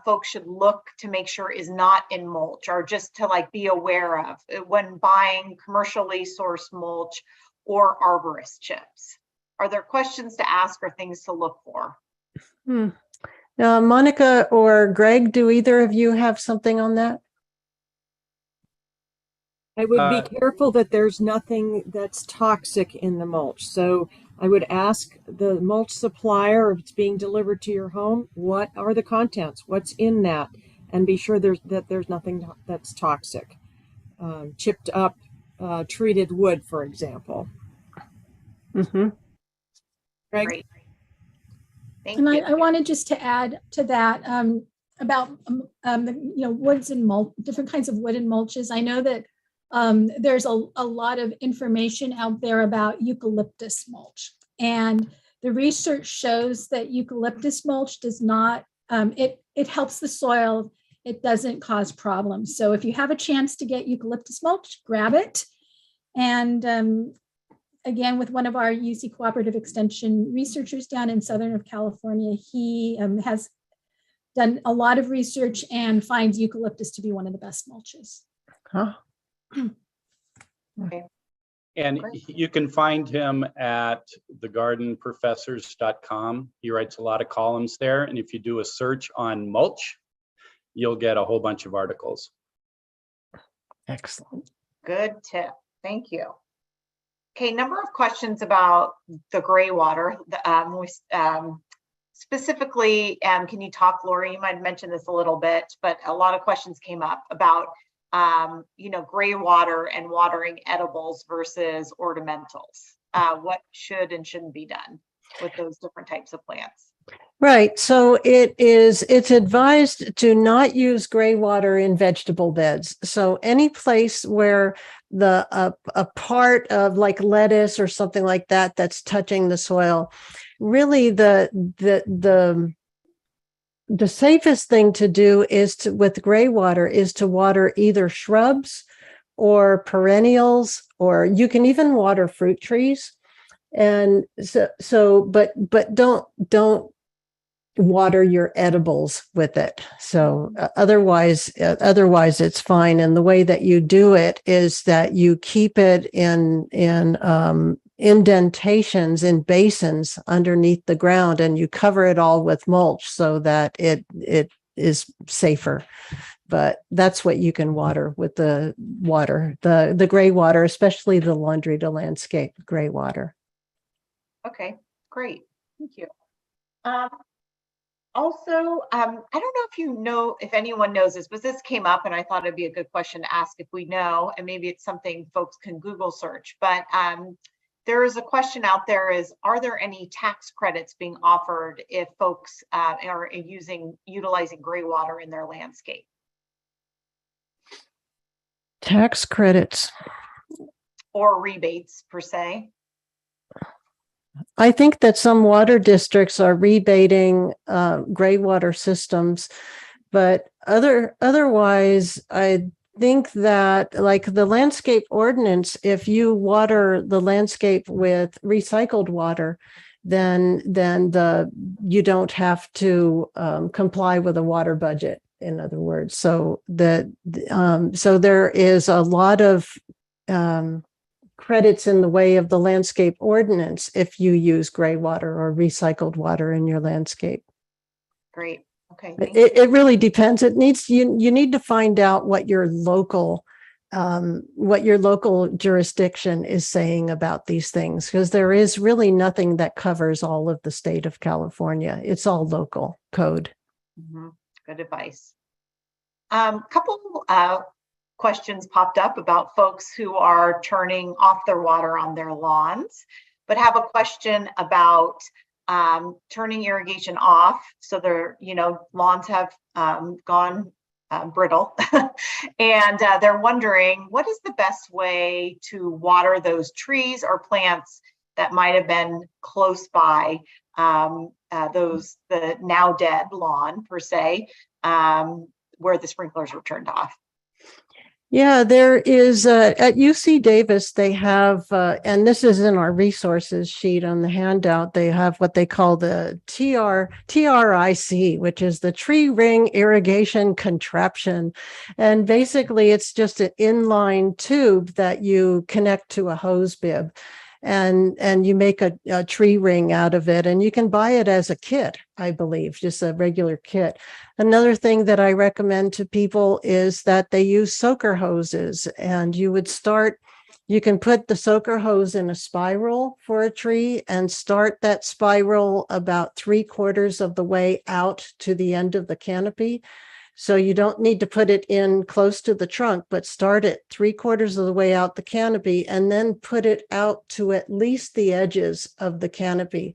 folks should look to make sure is not in mulch, or just to like be aware of when buying commercially sourced mulch or arborist chips? Are there questions to ask or things to look for? Monica or Greg, do either of you have something on that? I would be careful that there's nothing that's toxic in the mulch. So I would ask the mulch supplier, if it's being delivered to your home, what are the contents? What's in that? And be sure that there's nothing that's toxic. Chipped up treated wood, for example. Mm-hmm. Greg? Great. Thank And you. I wanted just to add to that about woods and mulch, different kinds of wood and mulches. I know that there's a lot of information out there about eucalyptus mulch, and the research shows that eucalyptus mulch does not, it helps the soil. It doesn't cause problems. So if you have a chance to get eucalyptus mulch, grab it. And again, with one of our UC Cooperative Extension researchers down in Southern California, he has done a lot of research and finds eucalyptus to be one of the best mulches. Huh? Okay. And Great. you can find him at thegardenprofessors.com. He writes a lot of columns there. And if you do a search on mulch, you'll get a whole bunch of articles. Excellent. Good tip. Thank you. Okay, number of questions about the gray water. Specifically, can you talk, Lori? You might have mentioned this a little bit, but a lot of questions came up about gray water and watering edibles versus ornamentals. What should and shouldn't be done with those different types of plants? Right. So it's advised to not use gray water in vegetable beds. So any place where a part of like lettuce or something like that that's touching the soil, really the safest thing to do is with gray water is to water either shrubs or perennials, or you can even water fruit trees. And but don't water your edibles with it. So otherwise it's fine. And the way that you do it is that you keep it in indentations in basins underneath the ground, and you cover it all with mulch so that it is safer. But that's what you can water with the gray water, especially the laundry to landscape gray water. Okay, great. Thank you. Also, I don't know if anyone knows this, but this came up and I thought it'd be a good question to ask if we know, and maybe it's something folks can Google search, but there is a question out there is, are there any tax credits being offered if folks are utilizing gray water in their landscape? Tax credits. Or rebates per se? I think that some water districts are rebating gray water systems, but otherwise, I think that like the landscape ordinance, if you water the landscape with recycled water, then you don't have to comply with a water budget. In other words, so there is a lot of credits in the way of the landscape ordinance if you use gray water or recycled water in your landscape. Great. Okay. It really depends. It needs you need to find out what your local jurisdiction is saying about these things, because there is really nothing that covers all of the state of California. It's all local code. Mm-hmm. Good advice. Couple questions popped up about folks who are turning off their water on their lawns, but have a question about turning irrigation off. So their, lawns have gone brittle and they're wondering what is the best way to water those trees or plants that might have been close by the now dead lawn per se, where the sprinklers were turned off. Yeah, there is at UC Davis, they have, and this is in our resources sheet on the handout, they have what they call the TRIC, which is the Tree Ring Irrigation Contraption. And basically, it's just an inline tube that you connect to a hose bib. And you make a tree ring out of it, and you can buy it as a kit, I believe, just a regular kit. Another thing that I recommend to people is that they use soaker hoses, and you can put the soaker hose in a spiral for a tree and start that spiral about 3/4 of the way out to the end of the canopy. So you don't need to put it in close to the trunk, but start it 3/4 of the way out the canopy and then put it out to at least the edges of the canopy.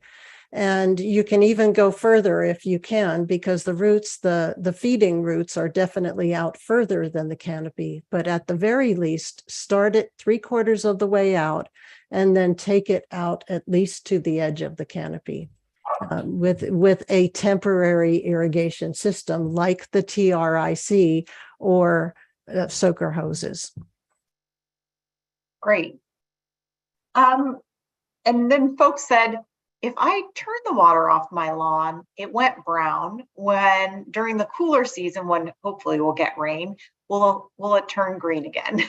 And you can even go further if you can, because the roots, the feeding roots are definitely out further than the canopy. But at the very least, start it 3/4 of the way out and then take it out at least to the edge of the canopy. With a temporary irrigation system like the TRIC or soaker hoses. Great. And then folks said, if I turn the water off my lawn, it went brown. When during the cooler season, when hopefully we'll get rain, will it turn green again?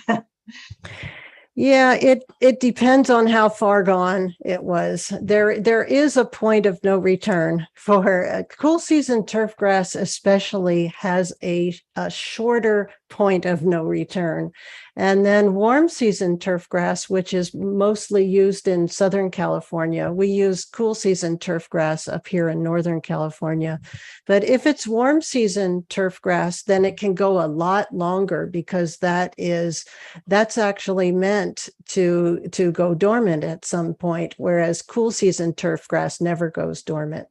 Yeah, it depends on how far gone it was. There is a point of no return for cool season turf grass, especially has a shorter point of no return. And then warm season turf grass, which is mostly used in Southern California. We use cool season turf grass up here in Northern California. But if it's warm season turf grass, then it can go a lot longer, because that's actually meant to go dormant at some point, whereas cool season turf grass never goes dormant.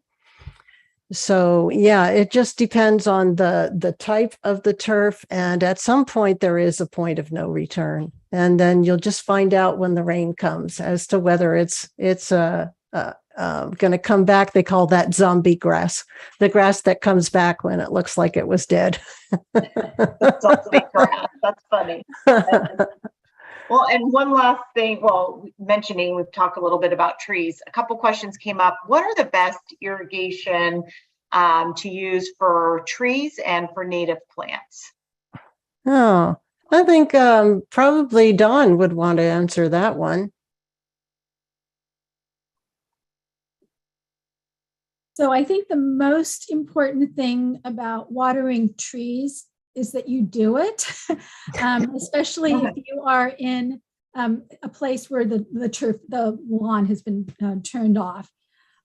So yeah, it just depends on the type of the turf, and at some point there is a point of no return, and then you'll just find out when the rain comes as to whether it's going to come back. They call that zombie grass, the grass that comes back when it looks like it was dead. Zombie grass. That's funny. Well, and one last thing, we've talked a little bit about trees. A couple questions came up. What are the best irrigation to use for trees and for native plants? Oh, I think probably Dawn would want to answer that one. So I think the most important thing about watering trees is that you do it, especially if you are in a place where the lawn has been turned off.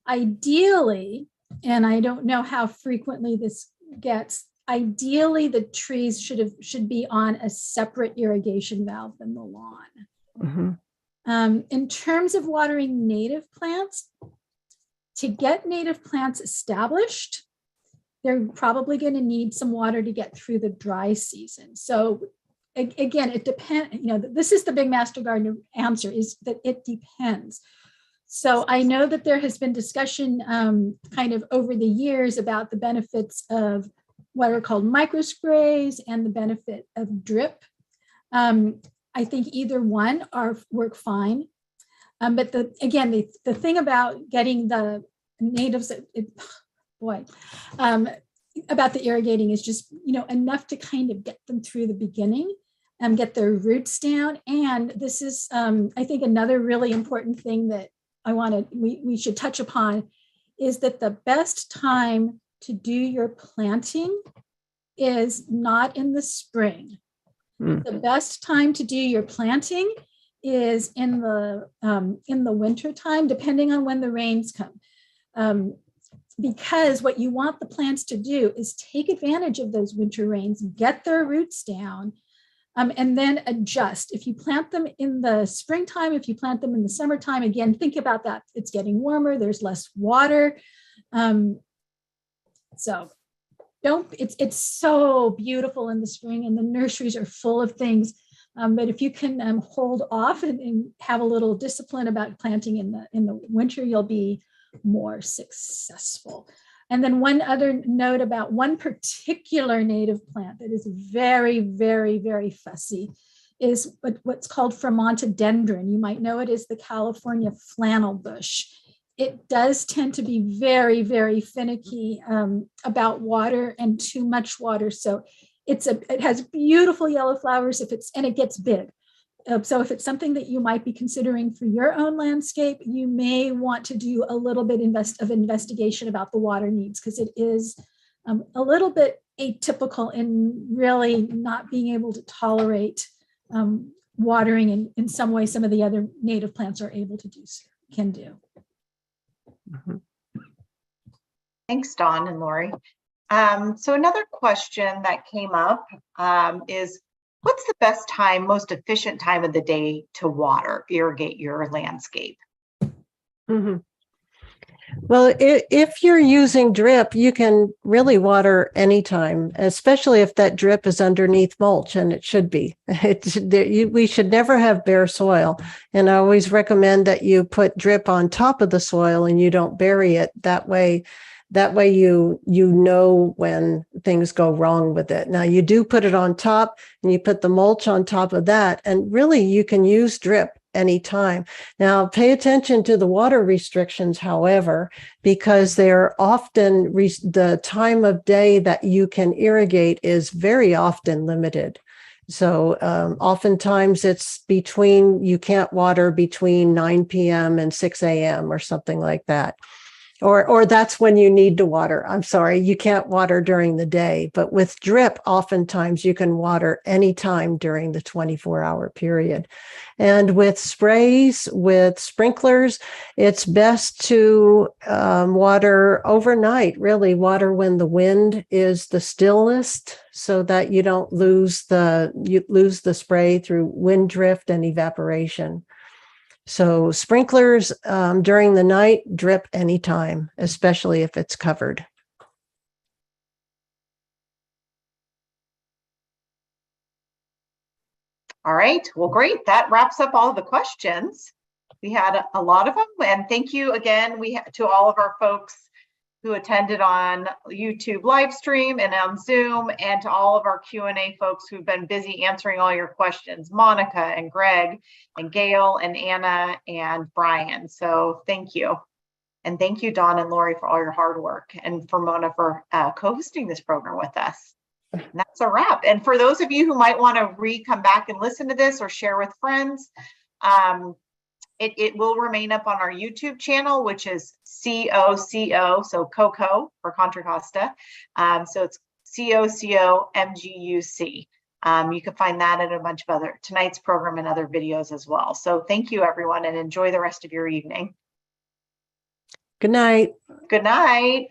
Ideally, and I don't know how frequently this gets, ideally the trees should be on a separate irrigation valve than the lawn. Mm-hmm. In terms of watering native plants, to get native plants established, they're probably going to need some water to get through the dry season. So again, it depends, this is the big master gardener answer, is that it depends. So I know that there has been discussion kind of over the years about the benefits of what are called microsprays and the benefit of drip. I think either one work fine. But the thing about getting the natives, about the irrigating is just, enough to kind of get them through the beginning and get their roots down. And this is, I think, another really important thing that we should touch upon is that the best time to do your planting is not in the spring. The best time to do your planting is in the winter time, depending on when the rains come. Because what you want the plants to do is take advantage of those winter rains, get their roots down, and then adjust. If you plant them in the springtime, if you plant them in the summertime, again, think about that. It's getting warmer, there's less water. It's so beautiful in the spring, and the nurseries are full of things. But if you can hold off and have a little discipline about planting in the winter, you'll be more successful. And then one other note about one particular native plant that is very, very, very fussy is what's called Vermontodendron. You might know it as the California flannel bush. It does tend to be very, very finicky about water and too much water. So it has beautiful yellow flowers and it gets big. So if it's something that you might be considering for your own landscape, you may want to do a little bit of investigation about the water needs, because it is a little bit atypical in really not being able to tolerate watering in some way some of the other native plants are able to can do. Thanks, Dawn and Lori. So another question that came up is, what's the best time, most efficient time of the day to irrigate your landscape? Well, if you're using drip, you can really water anytime, especially if that drip is underneath mulch, and it should be. We should never have bare soil. And I always recommend that you put drip on top of the soil and you don't bury it. That way you know when things go wrong with it. Now you do put it on top and you put the mulch on top of that, and really you can use drip anytime. Now pay attention to the water restrictions, however, because they're often the time of day that you can irrigate is very often limited. So oftentimes it's you can't water between 9 p.m. and 6 a.m. or something like that. Or that's when you need to water. I'm sorry, you can't water during the day, but with drip, oftentimes you can water anytime during the 24-hour period. And with sprays, with sprinklers, it's best to water overnight, really water when the wind is the stillest, so that you don't lose the spray through wind drift and evaporation. So sprinklers during the night, drip anytime, especially if it's covered. All right, well, great. That wraps up all the questions. We had a lot of them, and thank you again to all of our folks who attended on YouTube live stream and on Zoom, and to all of our Q&A folks who've been busy answering all your questions, Monica and Greg and Gail and Anna and Brian. So thank you. And thank you, Dawn and Lori, for all your hard work, and for Mona for co-hosting this program with us. And that's a wrap. And for those of you who might want to come back and listen to this or share with friends, it will remain up on our YouTube channel, which is COCO, so Coco for Contra Costa. So it's COCOMGUC. You can find that and a bunch of tonight's program and other videos as well. So thank you, everyone, and enjoy the rest of your evening. Good night. Good night.